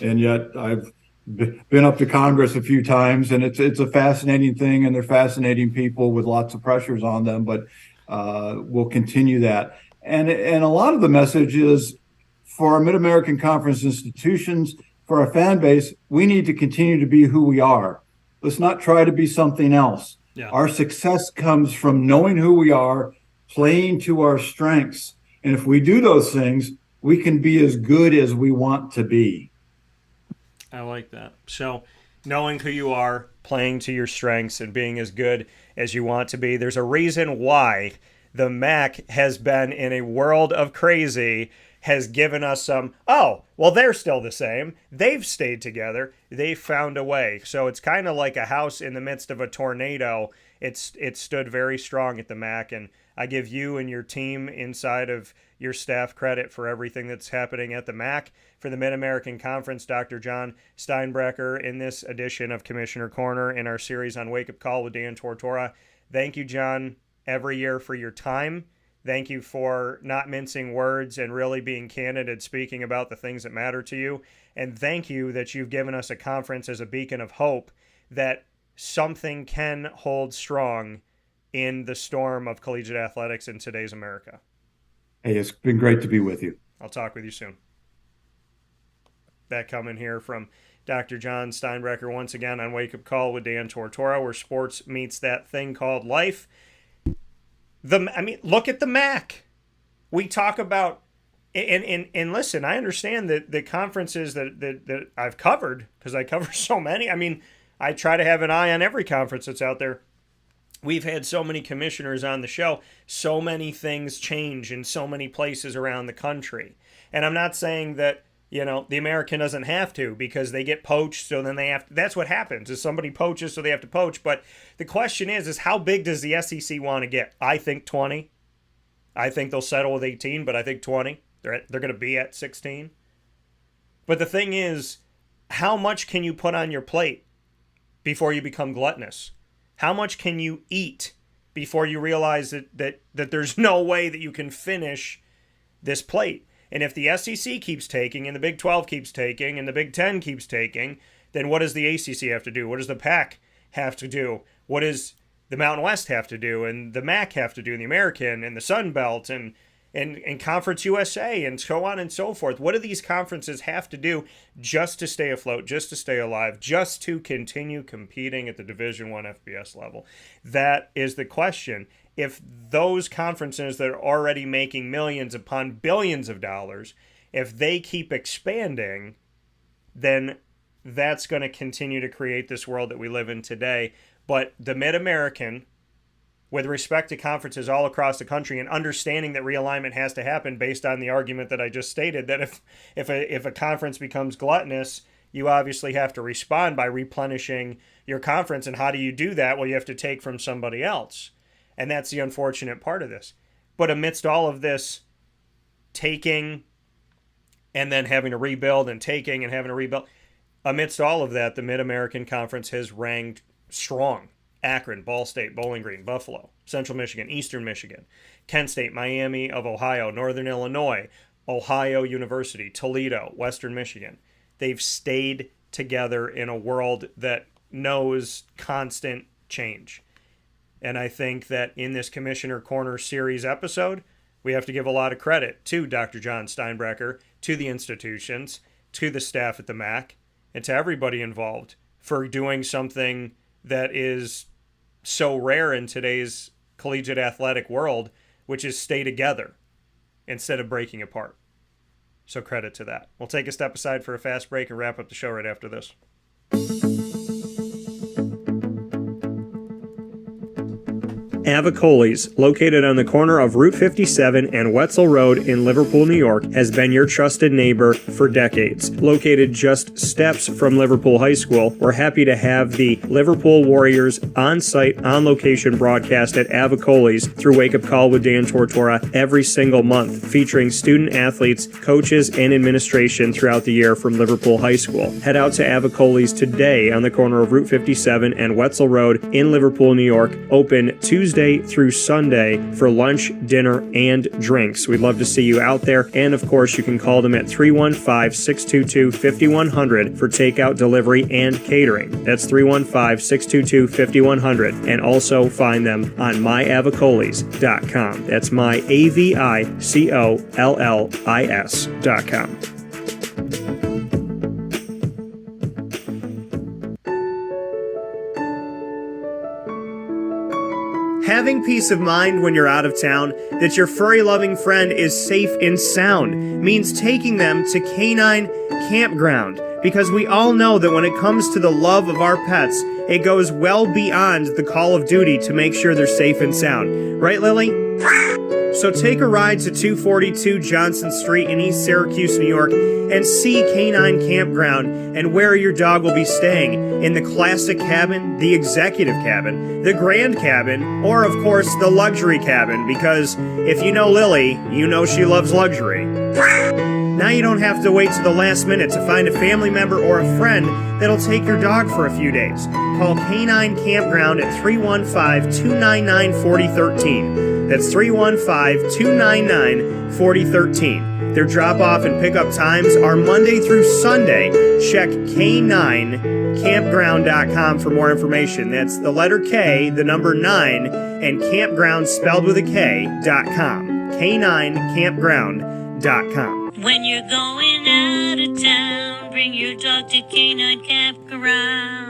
And yet I've been up to Congress a few times, and it's a fascinating thing, and they're fascinating people with lots of pressures on them, but we'll continue that. And a lot of the message is for our Mid-American Conference institutions, for our fan base, we need to continue to be who we are. Let's not try to be something else. Yeah. Our success comes from knowing who we are, playing to our strengths. And if we do those things, we can be as good as we want to be. I like that. So knowing who you are, playing to your strengths, and being as good as you want to be. There's a reason why the MAC has been in a world of crazy, has given us some, they're still the same. They've stayed together. They've found a way. So it's kind of like a house in the midst of a tornado. It stood very strong at the MAC, and I give you and your team inside of your staff credit for everything that's happening at the MAC. For the Mid-American Conference, Dr. Jon Steinbrecher in this edition of Commissioner Corner in our series on Wake Up Call with Dan Tortora. Thank you, Jon, every year for your time. Thank you for not mincing words and really being candid and speaking about the things that matter to you. And thank you that you've given us a conference as a beacon of hope that something can hold strong in the storm of collegiate athletics in today's America. Hey, it's been great to be with you. I'll talk with you soon. That coming here from Dr. Jon Steinbrecher once again on Wake Up Call with Dan Tortora, where sports meets that thing called life. Look at the MAC. We talk about, and listen, I understand that the conferences that I've covered, because I cover so many. I mean, I try to have an eye on every conference that's out there. We've had so many commissioners on the show. So many things change in so many places around the country. And I'm not saying that, the American doesn't have to, because they get poached, so then they have to. That's what happens, is somebody poaches, so they have to poach. But the question is how big does the SEC want to get? I think 20. I think they'll settle with 18, but I think 20. They're going to be at 16. But the thing is, how much can you put on your plate before you become gluttonous? How much can you eat before you realize that there's no way that you can finish this plate? And if the SEC keeps taking, and the Big 12 keeps taking, and the Big 10 keeps taking, then what does the ACC have to do? What does the PAC have to do? What does the Mountain West have to do? And the MAC have to do? And the American, and the Sun Belt, and Conference USA, and so on and so forth? What do these conferences have to do just to stay afloat, just to stay alive, just to continue competing at the Division I FBS level? That is the question. If those conferences that are already making millions upon billions of dollars, if they keep expanding, then that's going to continue to create this world that we live in today. But the Mid-American, with respect to conferences all across the country, and understanding that realignment has to happen based on the argument that I just stated, that if a conference becomes gluttonous, you obviously have to respond by replenishing your conference. And how do you do that? Well, you have to take from somebody else. And that's the unfortunate part of this. But amidst all of this taking and then having to rebuild, and taking and having to rebuild, amidst all of that, the Mid-American Conference has ranked strong. Akron, Ball State, Bowling Green, Buffalo, Central Michigan, Eastern Michigan, Kent State, Miami of Ohio, Northern Illinois, Ohio University, Toledo, Western Michigan. They've stayed together in a world that knows constant change. And I think that in this Commissioner Corner series episode, we have to give a lot of credit to Dr. Jon Steinbrecher, to the institutions, to the staff at the MAC, and to everybody involved for doing something that is so rare in today's collegiate athletic world, which is stay together instead of breaking apart. So credit to that. We'll take a step aside for a fast break and wrap up the show right after this. Avicolli's, located on the corner of Route 57 and Wetzel Road in Liverpool, New York, has been your trusted neighbor for decades. Located just steps from Liverpool High School, we're happy to have the Liverpool Warriors on-site, on-location broadcast at Avicolli's through Wake Up Call with Dan Tortora every single month, featuring student athletes, coaches, and administration throughout the year from Liverpool High School. Head out to Avicolli's today on the corner of Route 57 and Wetzel Road in Liverpool, New York, open Tuesday through Sunday for lunch, dinner, and drinks. We'd love to see you out there. And of course, you can call them at 315-622-5100 for takeout, delivery, and catering. That's 315-622-5100. And also find them on myavicollis.com. That's myavicollis.com. Having peace of mind when you're out of town that your furry-loving friend is safe and sound means taking them to Canine Campground, because we all know that when it comes to the love of our pets, it goes well beyond the call of duty to make sure they're safe and sound. Right, Lily? So take a ride to 242 Johnson Street in East Syracuse, New York, and see Canine Campground and where your dog will be staying, in the classic cabin, the executive cabin, the grand cabin, or of course the luxury cabin, because if you know Lily, you know she loves luxury. Now you don't have to wait to the last minute to find a family member or a friend that'll take your dog for a few days. Call Canine Campground at 315-299-4013. That's 315-299-4013. Their drop-off and pickup times are Monday through Sunday. Check K9campground.com for more information. That's the letter K, the number 9, and campground spelled with a K.com. K9campground.com. When you're going out of town, bring your dog to K9 Campground.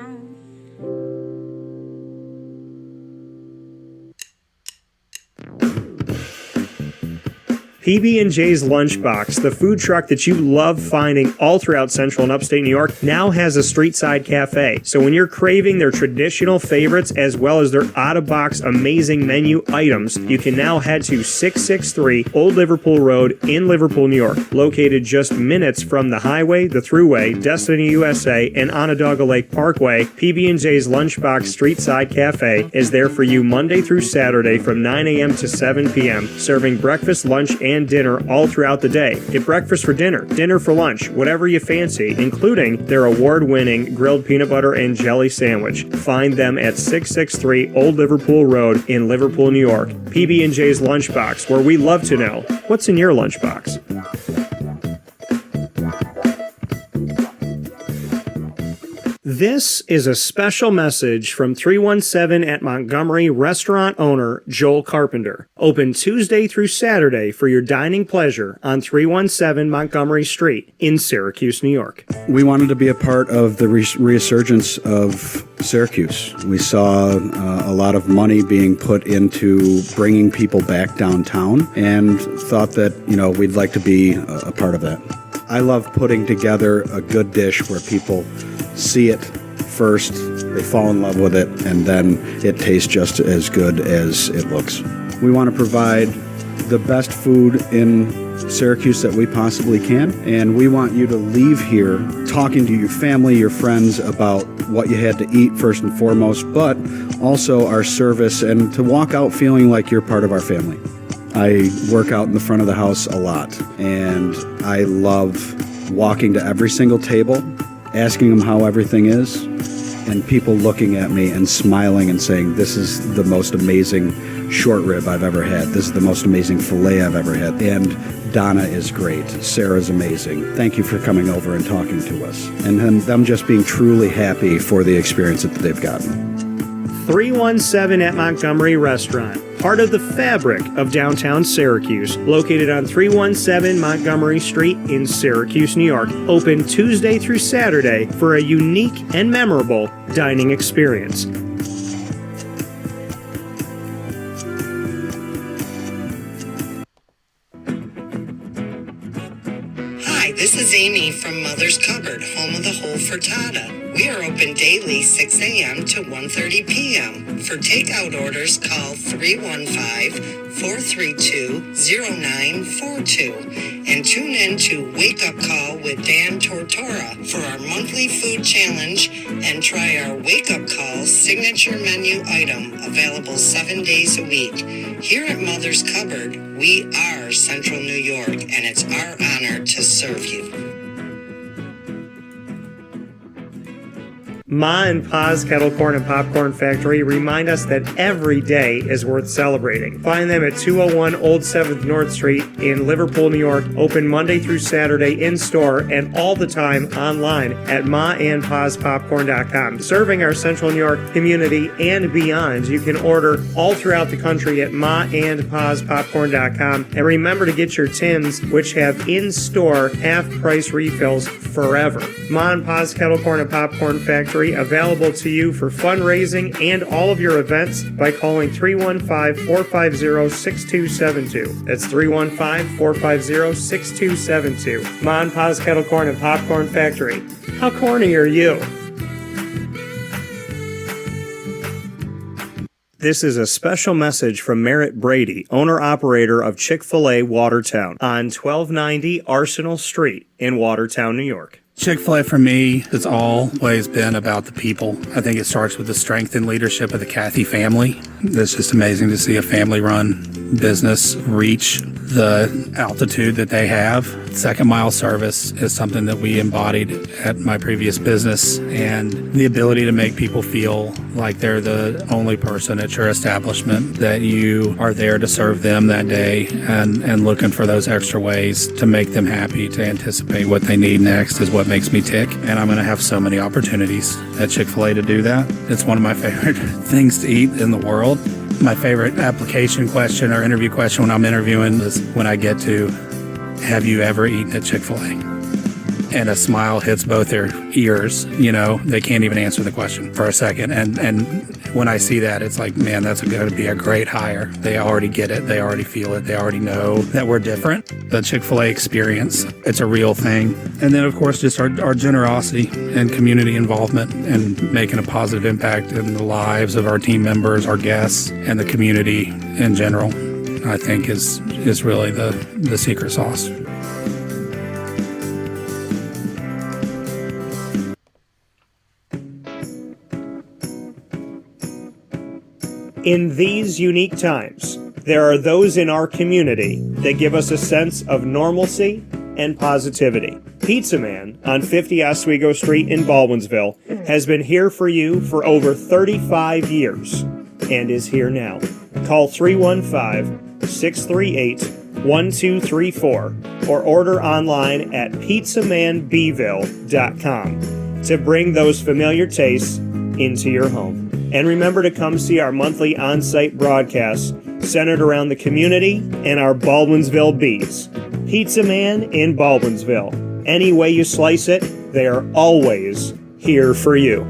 PB&J's Lunchbox, the food truck that you love finding all throughout central and upstate New York, now has a street-side cafe. So when you're craving their traditional favorites as well as their out-of-box amazing menu items, you can now head to 663 Old Liverpool Road in Liverpool, New York. Located just minutes from the highway, the Thruway, Destiny USA, and Onondaga Lake Parkway, PB&J's Lunchbox Street-Side Cafe is there for you Monday through Saturday from 9 a.m. to 7 p.m., serving breakfast, lunch, and dinner all throughout the day. Get breakfast for dinner, dinner for lunch, whatever you fancy, including their award-winning grilled peanut butter and jelly sandwich. Find them at 663 Old Liverpool Road in Liverpool, New York. PB&J's Lunchbox, where we love to know what's in your lunchbox. This is a special message from 317 at Montgomery restaurant owner Joel Carpenter. Open Tuesday through Saturday for your dining pleasure on 317 Montgomery Street in Syracuse, New York. We wanted to be a part of the resurgence of Syracuse. We saw a lot of money being put into bringing people back downtown and thought that, we'd like to be a part of that. I love putting together a good dish where people see it first, they fall in love with it, and then it tastes just as good as it looks. We want to provide the best food in Syracuse that we possibly can, and we want you to leave here talking to your family, your friends about what you had to eat first and foremost, but also our service, and to walk out feeling like you're part of our family. I work out in the front of the house a lot, and I love walking to every single table, asking them how everything is, and people looking at me and smiling and saying, this is the most amazing short rib I've ever had. This is the most amazing filet I've ever had. And Donna is great. Sarah's amazing. Thank you for coming over and talking to us. And them just being truly happy for the experience that they've gotten. 317 at Montgomery Restaurant, part of the fabric of downtown Syracuse, located on 317 Montgomery Street in Syracuse, New York. Open Tuesday through Saturday for a unique and memorable dining experience. Hi, this is Amy from Mother's Cupboard, home of the whole frittata. We are open daily 6 a.m. to 1:30 p.m. For takeout orders, call 315-432-0942 and tune in to Wake Up Call with Dan Tortora for our monthly food challenge and try our Wake Up Call signature menu item available 7 days a week. Here at Mother's Cupboard, we are Central New York, and it's our honor to serve you. Ma and Pa's Kettle Corn and Popcorn Factory remind us that every day is worth celebrating. Find them at 201 Old 7th North Street in Liverpool, New York. Open Monday through Saturday in-store and all the time online at maandpaspopcorn.com. Serving our Central New York community and beyond, you can order all throughout the country at maandpaspopcorn.com. And remember to get your tins, which have in-store half-price refills forever. Ma and Pa's Kettle Corn and Popcorn Factory, available to you for fundraising and all of your events by calling 315-450-6272. That's 315-450-6272. Ma and Pa's Kettle Corn and Popcorn Factory. How corny are you? This is a special message from Merritt Brady, owner-operator of Chick-fil-A Watertown on 1290 Arsenal Street in Watertown, New York. Chick-fil-A for me has always been about the people. I think it starts with the strength and leadership of the Cathy family. It's just amazing to see a family-run business reach the altitude that they have. Second mile service is something that we embodied at my previous business, and the ability to make people feel like they're the only person at your establishment, that you are there to serve them that day, and looking for those extra ways to make them happy, to anticipate what they need next is what makes me tick. And I'm going to have so many opportunities at Chick-fil-A to do that. It's one of my favorite things to eat in the world. My favorite application question or interview question when I'm interviewing is when I get to, have you ever eaten at Chick-fil-A? And a smile hits both their ears. They can't even answer the question for a second. And when I see that, it's like, man, that's going to be a great hire. They already get it. They already feel it. They already know that we're different. The Chick-fil-A experience, it's a real thing. And then, of course, just our generosity and community involvement and making a positive impact in the lives of our team members, our guests, and the community in general, I think is really the secret sauce. In these unique times, there are those in our community that give us a sense of normalcy and positivity. Pizza Man on 50 Oswego Street in Baldwinsville has been here for you for over 35 years and is here now. Call 315-638-1234 or order online at pizzamanbville.com to bring those familiar tastes into your home. And remember to come see our monthly on-site broadcasts centered around the community and our Baldwinsville Bees. Pizza Man in Baldwinsville. Any way you slice it, they are always here for you.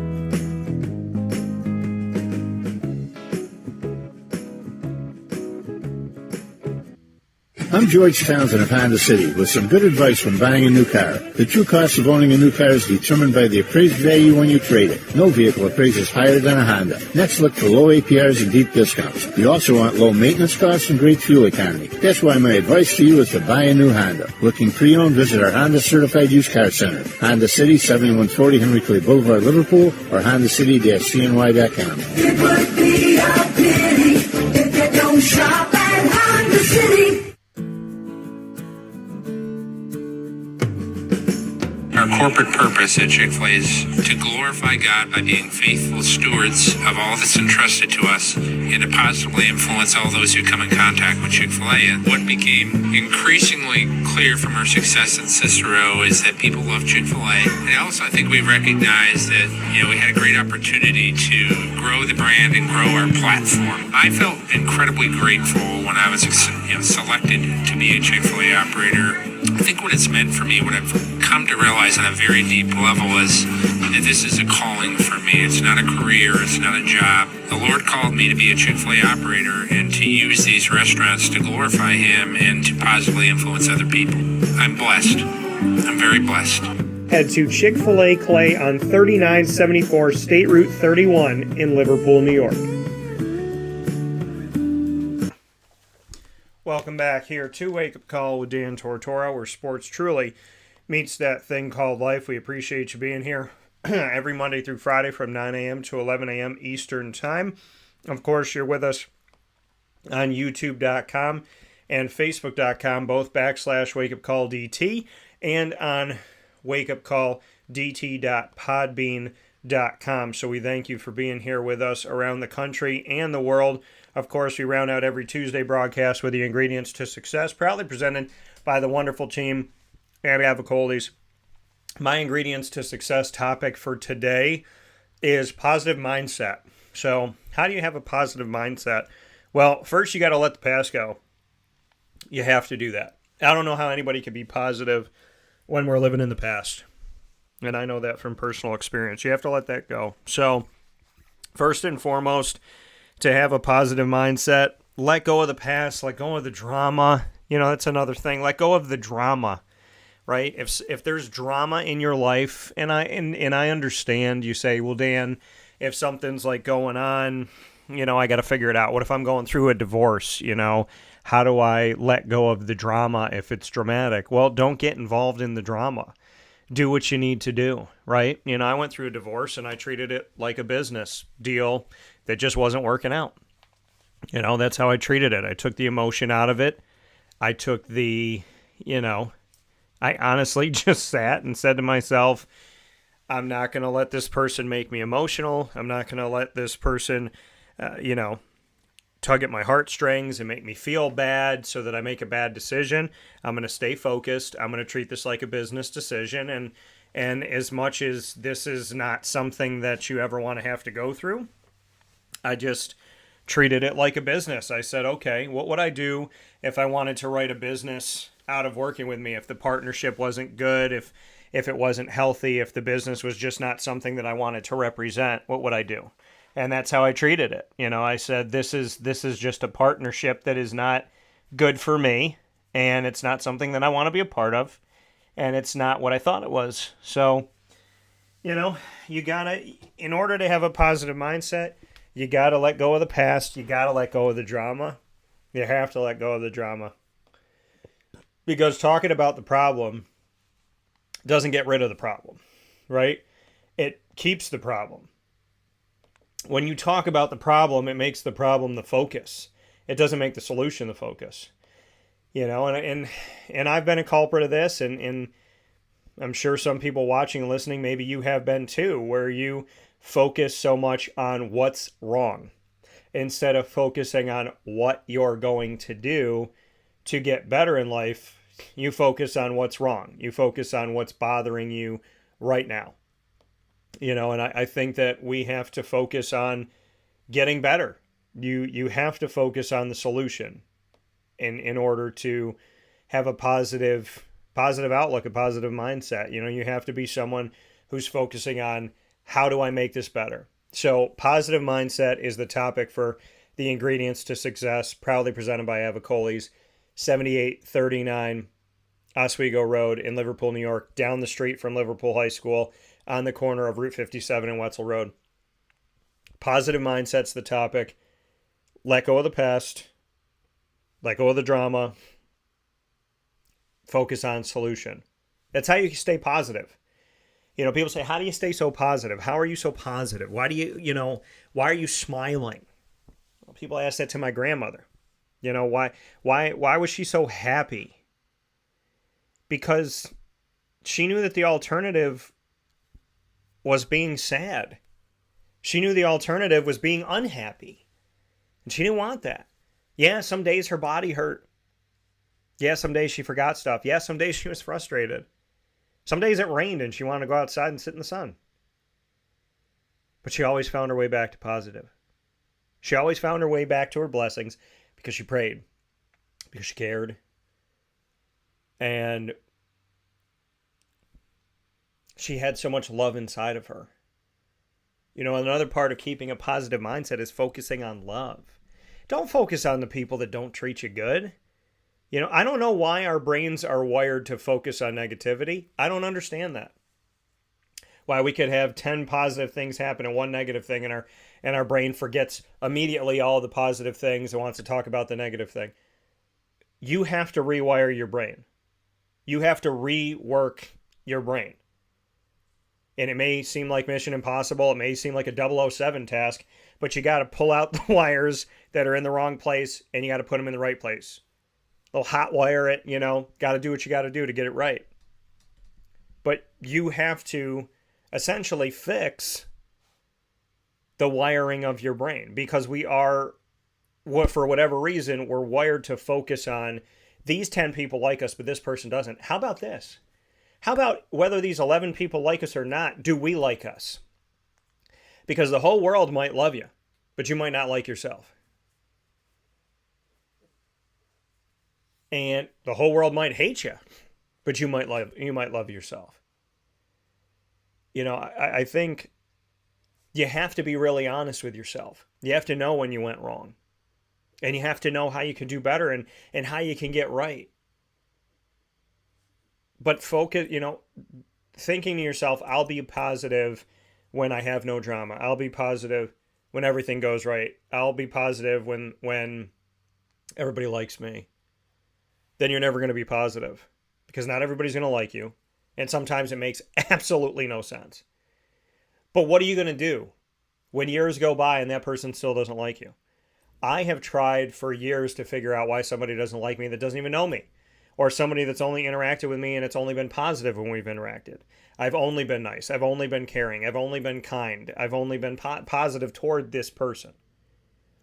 I'm George Townsend of Honda City with some good advice when buying a new car. The true cost of owning a new car is determined by the appraised value when you trade it. No vehicle appraises higher than a Honda. Next, look for low APRs and deep discounts. You also want low maintenance costs and great fuel economy. That's why my advice to you is to buy a new Honda. Looking pre-owned, visit our Honda Certified Used Car Center. Honda City, 7140 Henry Clay Boulevard, Liverpool, or HondaCity-CNY.com. It would be a pity if you don't shop at Honda City. Our corporate purpose at Chick-fil-A is to glorify God by being faithful stewards of all that's entrusted to us and to positively influence all those who come in contact with Chick-fil-A. And what became increasingly clear from our success in Cicero is that people love Chick-fil-A. And also, I think we recognized that, we had a great opportunity to grow the brand and grow our platform. I felt incredibly grateful when I was selected to be a Chick-fil-A operator. I think what it's meant for me, what I've come to realize on a very deep level is that this is a calling for me. It's not a career. It's not a job. The Lord called me to be a Chick-fil-A operator and to use these restaurants to glorify Him and to positively influence other people. I'm blessed. I'm very blessed. Head to Chick-fil-A Clay on 3974 State Route 31 in Liverpool, New York. Welcome back here to Wake Up Call with Dan Tortora, where sports truly meets that thing called life. We appreciate you being here every Monday through Friday from 9 a.m. to 11 a.m. Eastern Time. Of course, you're with us on YouTube.com and Facebook.com, both /WakeUpCallDT, and on WakeUpCallDT.podbean.com. So we thank you for being here with us around the country and the world. Of course, we round out every Tuesday broadcast with the ingredients to success, proudly presented by the wonderful team at Avicolli's. My ingredients to success topic for today is positive mindset. So how do you have a positive mindset? Well, first you got to let the past go. You have to do that. I don't know how anybody can be positive when we're living in the past. And I know that from personal experience. You have to let that go. So first and foremost, to have a positive mindset, let go of the past, let go of the drama. That's another thing. Let go of the drama, right? If there's drama in your life, and I understand, you say, well, Dan, if something's like going on, I got to figure it out. What if I'm going through a divorce? How do I let go of the drama if it's dramatic? Well, don't get involved in the drama. Do what you need to do, right? I went through a divorce and I treated it like a business deal that just wasn't working out. That's how I treated it. I took the emotion out of it. I took the, I honestly just sat and said to myself, I'm not going to let this person make me emotional. I'm not going to let this person, tug at my heartstrings and make me feel bad so that I make a bad decision. I'm going to stay focused. I'm going to treat this like a business decision. And as much as this is not something that you ever want to have to go through, I just treated it like a business. I said, okay, what would I do if I wanted to write a business out of working with me? If the partnership wasn't good, if it wasn't healthy, if the business was just not something that I wanted to represent, what would I do? And that's how I treated it. I said, this is just a partnership that is not good for me, and it's not something that I want to be a part of, and it's not what I thought it was. So, you gotta, in order to have a positive mindset, you gotta let go of the past. You gotta let go of the drama. You have to let go of the drama. Because talking about the problem doesn't get rid of the problem, right? It keeps the problem. When you talk about the problem, it makes the problem the focus. It doesn't make the solution the focus. And I've been a culprit of this, and I'm sure some people watching and listening, maybe you have been too, where you focus so much on what's wrong instead of focusing on what you're going to do to get better in life. You focus on what's wrong. You focus on what's bothering you right now. And I think that we have to focus on getting better. You have to focus on the solution in order to have a positive outlook, a positive mindset. You have to be someone who's focusing on, how do I make this better? So positive mindset is the topic for the ingredients to success, proudly presented by Avicolli's, 7839 Oswego Road in Liverpool, New York, down the street from Liverpool High School, on the corner of Route 57 and Wetzel Road. Positive mindset's the topic. Let go of the past. Let go of the drama. Focus on solution. That's how you stay positive. People say, how do you stay so positive? How are you so positive? Why do why are you smiling? Well, people ask that to my grandmother. Why was she so happy? Because she knew that the alternative was being sad. She knew the alternative was being unhappy. And she didn't want that. Yeah, some days her body hurt. Yeah, some days she forgot stuff. Yeah, some days she was frustrated. Some days it rained and she wanted to go outside and sit in the sun. But she always found her way back to positive. She always found her way back to her blessings because she prayed, because she cared. And she had so much love inside of her. Another part of keeping a positive mindset is focusing on love. Don't focus on the people that don't treat you good. I don't know why our brains are wired to focus on negativity. I don't understand that. Why we could have 10 positive things happen and one negative thing, and our brain forgets immediately all the positive things and wants to talk about the negative thing. You have to rewire your brain. You have to rework your brain. And it may seem like Mission Impossible. It may seem like a 007 task, but you got to pull out the wires that are in the wrong place and you got to put them in the right place. They'll hot wire it, got to do what you got to do to get it right. But you have to essentially fix the wiring of your brain because we are, for whatever reason, we're wired to focus on these 10 people like us, but this person doesn't. How about this? How about whether these 11 people like us or not, do we like us? Because the whole world might love you, but you might not like yourself. And the whole world might hate you, but you might love yourself. I think you have to be really honest with yourself. You have to know when you went wrong. And you have to know how you can do better and how you can get right. But focus, thinking to yourself, I'll be positive when I have no drama. I'll be positive when everything goes right. I'll be positive when everybody likes me. Then you're never going to be positive because not everybody's going to like you. And sometimes it makes absolutely no sense. But what are you going to do when years go by and that person still doesn't like you? I have tried for years to figure out why somebody doesn't like me that doesn't even know me, or somebody that's only interacted with me and it's only been positive when we've interacted. I've only been nice. I've only been caring. I've only been kind. I've only been positive toward this person.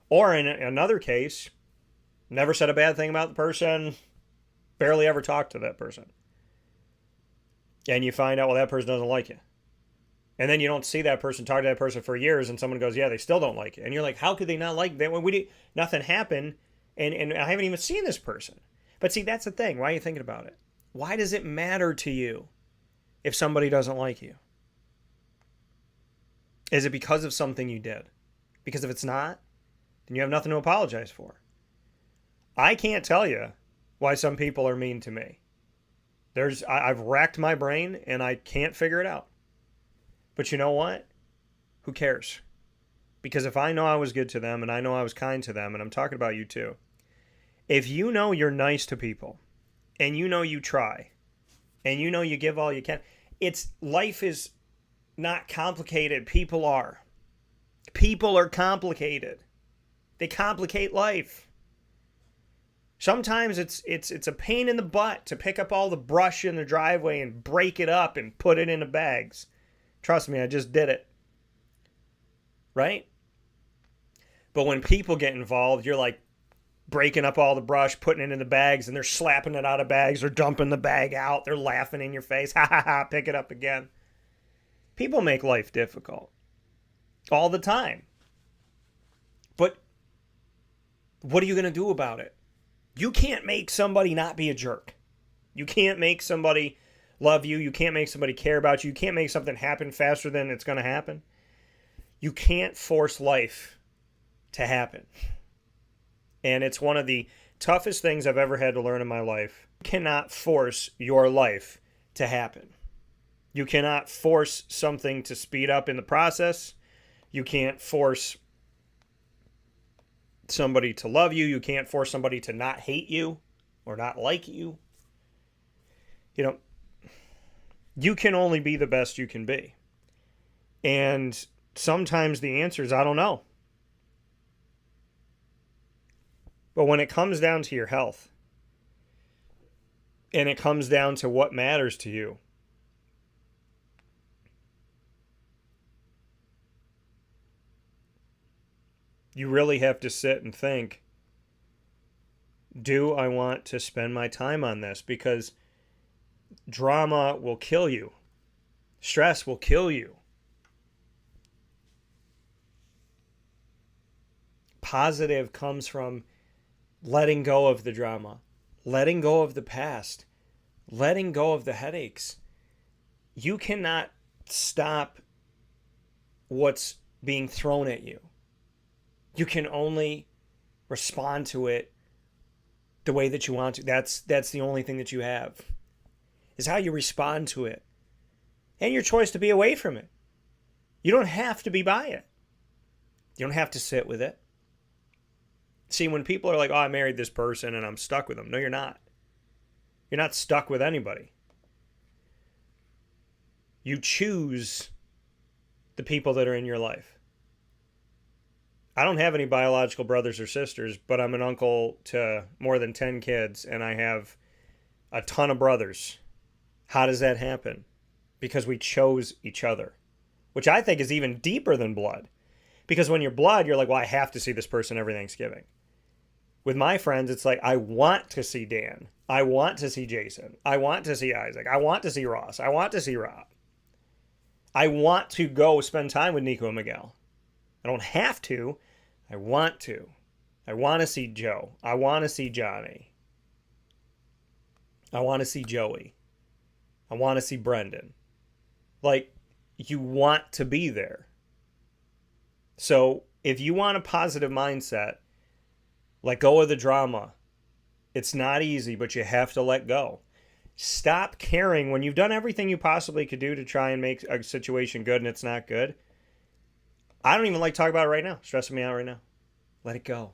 Or in another case, never said a bad thing about the person, barely ever talked to that person. And you find out, well, that person doesn't like you. And then you don't see that person, talk to that person for years, and someone goes, yeah, they still don't like you. And you're like, how could they not like that? When nothing happened, and I haven't even seen this person. But see, that's the thing. Why are you thinking about it? Why does it matter to you if somebody doesn't like you? Is it because of something you did? Because if it's not, then you have nothing to apologize for. I can't tell you why some people are mean to me. I've racked my brain, and I can't figure it out. But you know what? Who cares? Because if I know I was good to them and I know I was kind to them, and I'm talking about you too, if you know you're nice to people and you know you try and you know you give all you can, life is not complicated. People are. People are complicated. They complicate life. Sometimes it's a pain in the butt to pick up all the brush in the driveway and break it up and put it into bags. Trust me, I just did it. Right? But when people get involved, you're like breaking up all the brush, putting it in the bags, and they're slapping it out of bags or dumping the bag out. They're laughing in your face. Ha ha ha, pick it up again. People make life difficult. All the time. But what are you going to do about it? You can't make somebody not be a jerk. You can't make somebody love you. You can't make somebody care about you. You can't make something happen faster than it's going to happen. You can't force life to happen. And it's one of the toughest things I've ever had to learn in my life. You cannot force your life to happen. You cannot force something to speed up in the process. You can't force somebody to love you. You can't force somebody to not hate you or not like you. You know, you can only be the best you can be. And sometimes the answer is, I don't know. But when it comes down to your health, and it comes down to what matters to you, you really have to sit and think, do I want to spend my time on this? Because drama will kill you. Stress will kill you. Positive comes from letting go of the drama, letting go of the past, letting go of the headaches. You cannot stop what's being thrown at you. You can only respond to it the way that you want to. That's the only thing that you have, is how you respond to it. And your choice to be away from it. You don't have to be by it. You don't have to sit with it. See, when people are like, oh, I married this person and I'm stuck with them. No, you're not. You're not stuck with anybody. You choose the people that are in your life. I don't have any biological brothers or sisters, but I'm an uncle to more than 10 kids, and I have a ton of brothers. How does that happen? Because we chose each other, which I think is even deeper than blood. Because when you're blood, you're like, well, I have to see this person every Thanksgiving. With my friends, it's like, I want to see Dan. I want to see Jason. I want to see Isaac. I want to see Ross. I want to see Rob. I want to go spend time with Nico and Miguel. I don't have to. I want to. I want to see Joe. I want to see Johnny. I want to see Joey. I want to see Brendan. Like, you want to be there. So if you want a positive mindset, let go of the drama. It's not easy, but you have to let go. Stop caring when you've done everything you possibly could do to try and make a situation good and it's not good. I don't even like talking about it right now. It's stressing me out right now. Let it go.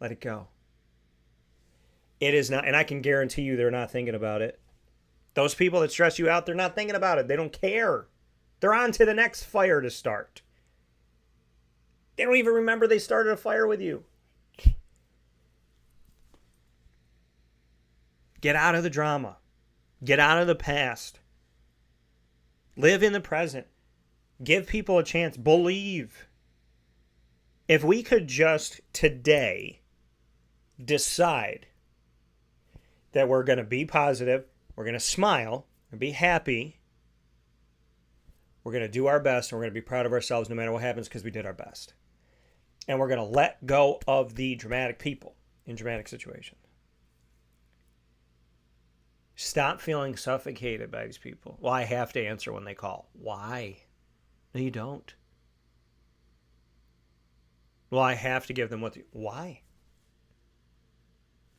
Let it go. It is not, and I can guarantee you they're not thinking about it. Those people that stress you out, they're not thinking about it. They don't care. They're on to the next fire to start. They don't even remember they started a fire with you. Get out of the drama. Get out of the past. Live in the present. Give people a chance. Believe. If we could just today decide that we're going to be positive, we're going to smile, and be happy, we're going to do our best, and we're going to be proud of ourselves no matter what happens because we did our best. And we're going to let go of the dramatic people in dramatic situations. Stop feeling suffocated by these people. Well, I have to answer when they call. Why? No, you don't. Well, I have to give them what... Why?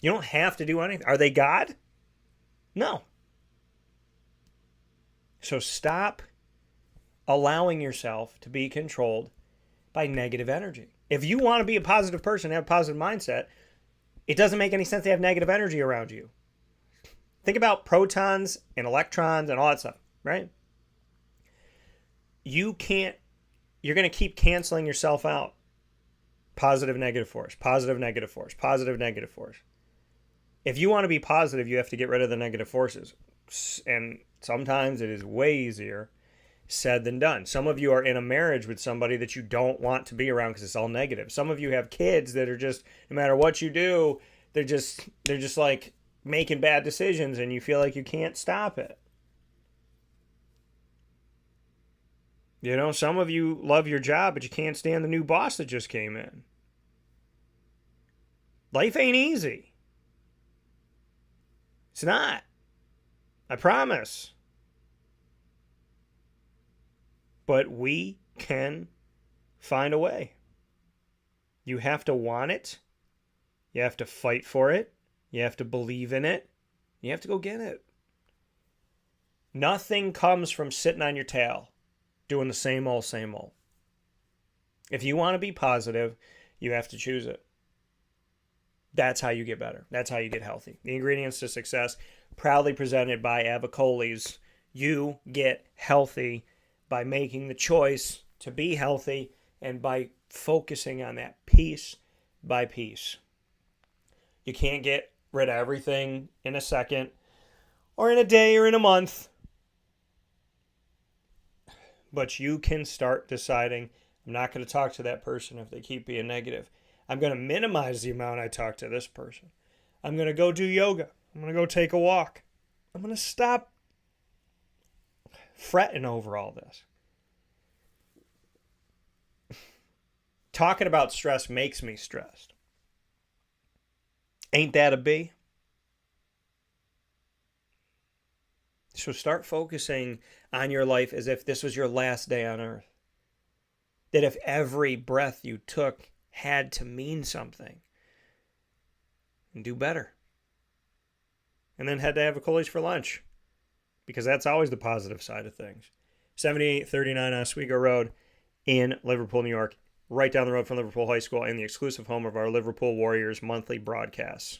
You don't have to do anything. Are they God? No. So stop allowing yourself to be controlled by negative energy. If you want to be a positive person, have a positive mindset, it doesn't make any sense to have negative energy around you. Think about protons and electrons and all that stuff, right? You're going to keep canceling yourself out. Positive, negative force, positive, negative force, positive, negative force. If you want to be positive, you have to get rid of the negative forces. And sometimes it is way easier said than done. Some of you are in a marriage with somebody that you don't want to be around because it's all negative. Some of you have kids that are just, no matter what you do, they're just like making bad decisions and you feel like you can't stop it. You know, some of you love your job, but you can't stand the new boss that just came in. Life ain't easy. It's not. I promise. But we can find a way. You have to want it. You have to fight for it. You have to believe in it. You have to go get it. Nothing comes from sitting on your tail, doing the same old, same old. If you want to be positive, you have to choose it. That's how you get better. That's how you get healthy. The ingredients to success, proudly presented by Avicolli's. You get healthy by making the choice to be healthy and by focusing on that piece by piece. You can't get rid of everything in a second or in a day or in a month. But you can start deciding, I'm not going to talk to that person if they keep being negative. I'm going to minimize the amount I talk to this person. I'm going to go do yoga. I'm going to go take a walk. I'm going to stop fretting over all this. Talking about stress makes me stressed. Ain't that a B? So start focusing on your life as if this was your last day on earth. That if every breath you took had to mean something. And do better. And then head to Avicolli's for lunch. Because that's always the positive side of things. 7839 Oswego Road in Liverpool, New York. Right down the road from Liverpool High School and the exclusive home of our Liverpool Warriors monthly broadcasts.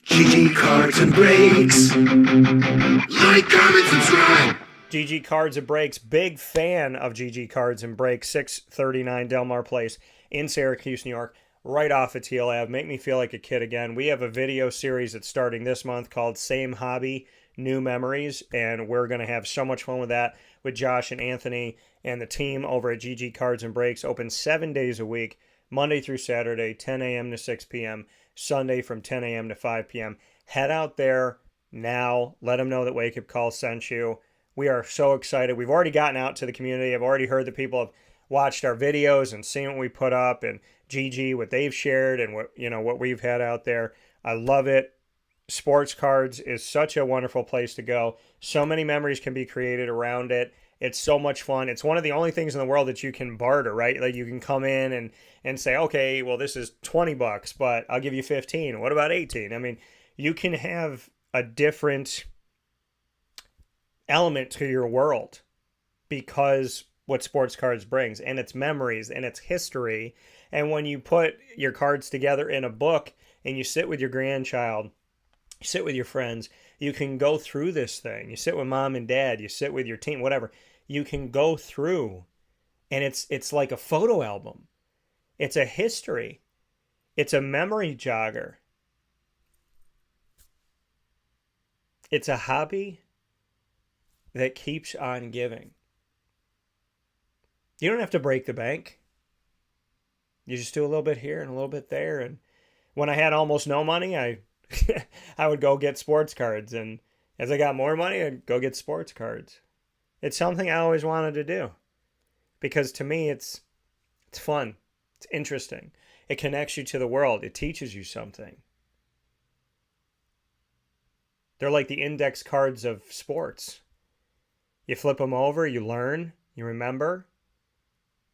GG Cards and Breaks. Like, comment, subscribe. GG Cards and Breaks. Big fan of GG Cards and Breaks. 639 Delmar Place in Syracuse, New York. Right off of Teal Ave. Make me feel like a kid again. We have a video series that's starting this month called Same Hobby, New Memories. And we're going to have so much fun with that with Josh and Anthony and the team over at GG Cards and Breaks. Open 7 days a week, Monday through Saturday, 10 a.m. to 6 p.m., Sunday from 10 a.m. to 5 p.m. Head out there now. Let them know that Wake Up Call sent you. We are so excited. We've already gotten out to the community. I've already heard that people have watched our videos and seen what we put up, and GG, what they've shared and what we've had out there. I love it. Sports cards is such a wonderful place to go. So many memories can be created around it. It's so much fun. It's one of the only things in the world that you can barter, right? Like you can come in and say, okay, well, this is $20, but I'll give you 15. What about 18? I mean, you can have a different element to your world because what sports cards brings, and its memories and its history. And when you put your cards together in a book and you sit with your grandchild, you sit with your friends, you can go through this thing. You sit with mom and dad, you sit with your team, whatever. You can go through, and it's like a photo album. It's a history. It's a memory jogger. It's a hobby that keeps on giving. You don't have to break the bank. You just do a little bit here and a little bit there. And when I had almost no money, I would go get sports cards. And as I got more money, I'd go get sports cards. It's something I always wanted to do. Because to me, it's fun. It's interesting. It connects you to the world. It teaches you something. They're like the index cards of sports. You flip them over, you learn, you remember.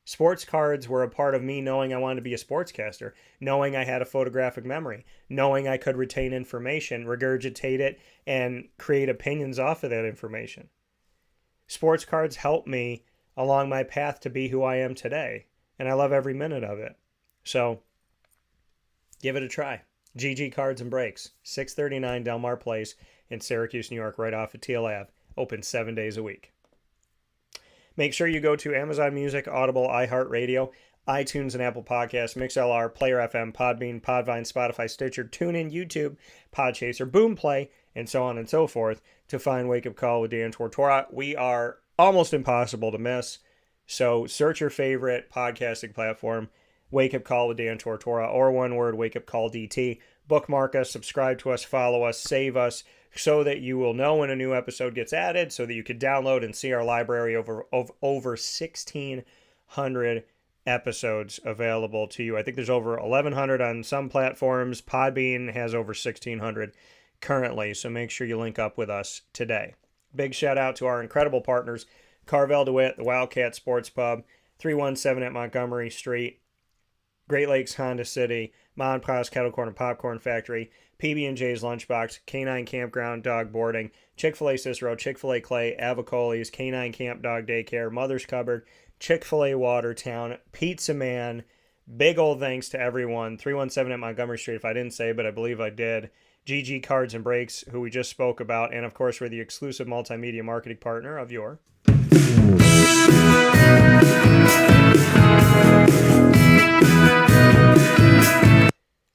Sports cards were a part of me knowing I wanted to be a sportscaster, knowing I had a photographic memory, knowing I could retain information, regurgitate it, and create opinions off of that information. Sports cards helped me along my path to be who I am today, and I love every minute of it. So, give it a try. GG Cards and Breaks, 639 Delmar Place in Syracuse, New York, right off of Teal Ave. Open 7 days a week. Make sure you go to Amazon Music, Audible, iHeartRadio, iTunes and Apple Podcasts, MixLR, Player FM, Podbean, Podvine, Spotify, Stitcher, TuneIn, YouTube, Podchaser, Boomplay, and so on and so forth to find Wake Up Call with Dan Tortora. We are almost impossible to miss, so search your favorite podcasting platform, Wake Up Call with Dan Tortora, or one word, Wake Up Call DT. Bookmark us, subscribe to us, follow us, save us, so that you will know when a new episode gets added, so that you can download and see our library of over 1,600 episodes available to you. I think there's over 1,100 on some platforms. Podbean has over 1,600 currently, so make sure you link up with us today. Big shout out to our incredible partners, Carvel DeWitt, the Wildcat Sports Pub, 317 at Montgomery Street, Great Lakes Honda City, Mon Pras Kettle Corn and Popcorn Factory, PB&J's Lunchbox, Canine Campground Dog Boarding, Chick-fil-A Cicero, Chick-fil-A Clay, Avicolli's, Canine Camp Dog Daycare, Mother's Cupboard, Chick-fil-A Watertown, Pizza Man. Big old thanks to everyone. 317 at Montgomery Street, if I didn't say, but I believe I did. GG Cards and Breaks, who we just spoke about. And, of course, we're the exclusive multimedia marketing partner of your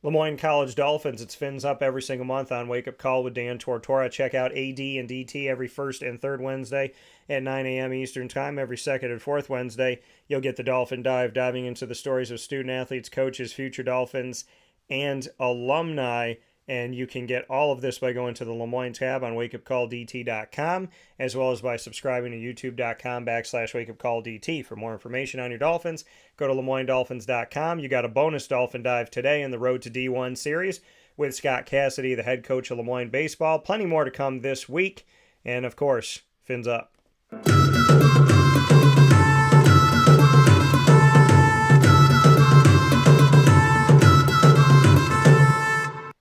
Moyne College Dolphins. It's Fins Up every single month on Wake Up Call with Dan Tortora. Check out AD and DT every first and third Wednesday at 9 a.m. Eastern Time. Every second and fourth Wednesday, you'll get the Dolphin Dive, diving into the stories of student athletes, coaches, future Dolphins, and alumni. And you can get all of this by going to the Lemoyne tab on wakeupcalldt.com, as well as by subscribing to youtube.com/wakeupcalldt. For more information on your Dolphins, go to LeMoyneDolphins.com. You got a bonus Dolphin Dive today in the Road to D1 series with Scott Cassidy, the head coach of Lemoyne Baseball. Plenty more to come this week. And, of course, Fins Up.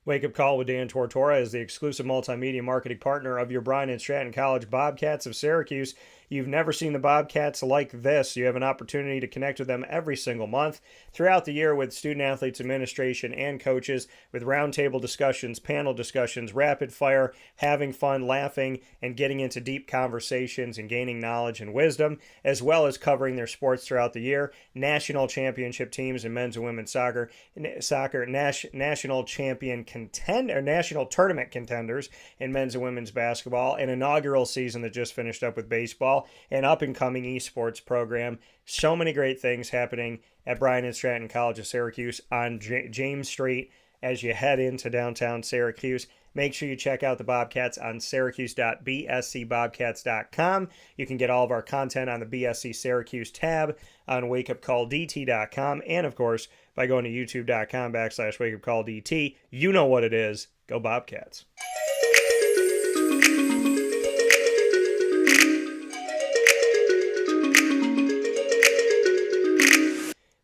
Wake Up Call with Dan Tortora is the exclusive multimedia marketing partner of your Bryan and Stratton College Bobcats of Syracuse. You've never seen the Bobcats like this. You have an opportunity to connect with them every single month throughout the year with student athletes, administration, and coaches, with roundtable discussions, panel discussions, rapid fire, having fun, laughing, and getting into deep conversations and gaining knowledge and wisdom, as well as covering their sports throughout the year. National championship teams in men's and women's soccer, national champion contender, national tournament contenders in men's and women's basketball, an inaugural season that just finished up with baseball, an up-and-coming esports program. So many great things happening at Bryan and Stratton College of Syracuse on James Street as you head into downtown Syracuse. Make sure you check out the Bobcats on syracuse.bscbobcats.com. You can get all of our content on the BSC Syracuse tab on wakeupcalldt.com, and, of course, by going to youtube.com/wakeupcalldt. You know what it is. Go Bobcats.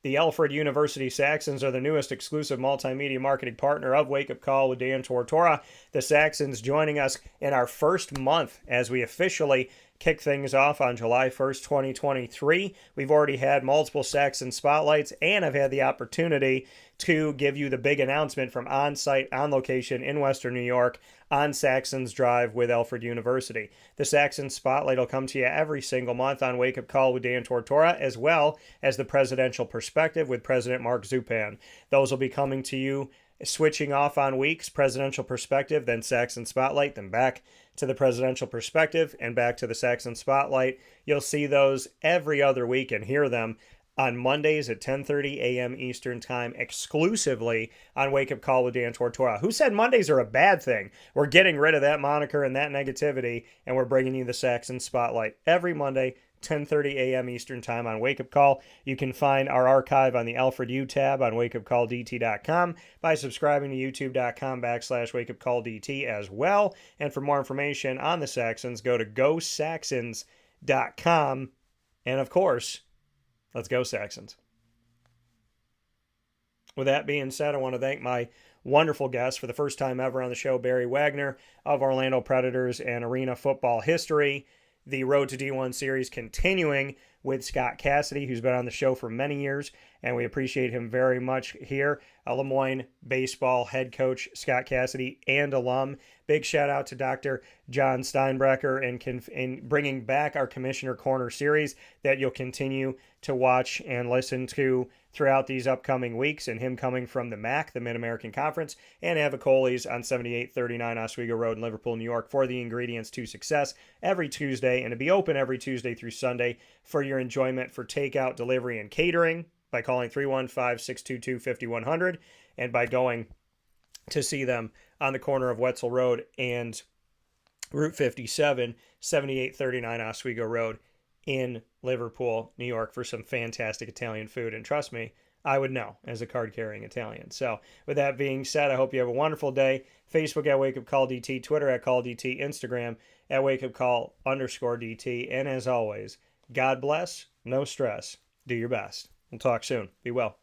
The Alfred University Saxons are the newest exclusive multimedia marketing partner of Wake Up Call with Dan Tortora. The Saxons joining us in our first month as we officially kick things off on July 1st, 2023. We've already had multiple Saxon spotlights, and I've had the opportunity to give you the big announcement from on-site, on location in Western New York on Saxon's Drive with Alfred University. The Saxon Spotlight will come to you every single month on Wake Up Call with Dan Tortora, as well as the Presidential Perspective with President Mark Zupan. Those will be coming to you switching off on weeks, Presidential Perspective, then Saxon Spotlight, then back to the Presidential Perspective, and back to the Saxon Spotlight. You'll see those every other week and hear them on Mondays at 10:30 a.m. Eastern Time, exclusively on Wake Up Call with Dan Tortora. Who said Mondays are a bad thing? We're getting rid of that moniker and that negativity, and we're bringing you the Saxon Spotlight every Monday, 10:30 a.m. Eastern Time on Wake Up Call. You can find our archive on the Alfred U tab on wakeupcalldt.com by subscribing to youtube.com/wakeupcalldt as well. And for more information on the Saxons, go to gosaxons.com. And of course, let's go Saxons. With that being said, I want to thank my wonderful guest for the first time ever on the show, Barry Wagner of Orlando Predators and Arena Football History. The Road to D1 series continuing with Scott Cassidy, who's been on the show for many years, and we appreciate him very much here. A Moyne baseball head coach, Scott Cassidy, and alum. Big shout out to Dr. Jon Steinbrecher in bringing back our Commissioner Corner series that you'll continue to watch and listen to throughout these upcoming weeks, and him coming from the MAC, the Mid-American Conference, and Avicolli's on 7839 Oswego Road in Liverpool, New York, for the ingredients to success every Tuesday, and to be open every Tuesday through Sunday for your enjoyment for takeout, delivery, and catering by calling 315-622-5100 and by going to see them on the corner of Wetzel Road and Route 57, 7839 Oswego Road in Liverpool, New York, for some fantastic Italian food. And trust me, I would know as a card-carrying Italian. So with that being said, I hope you have a wonderful day. Facebook at Wake Up Call DT, Twitter at Call DT, Instagram at Wake Up Call _DT. And as always, God bless, no stress, do your best. We'll talk soon. Be well.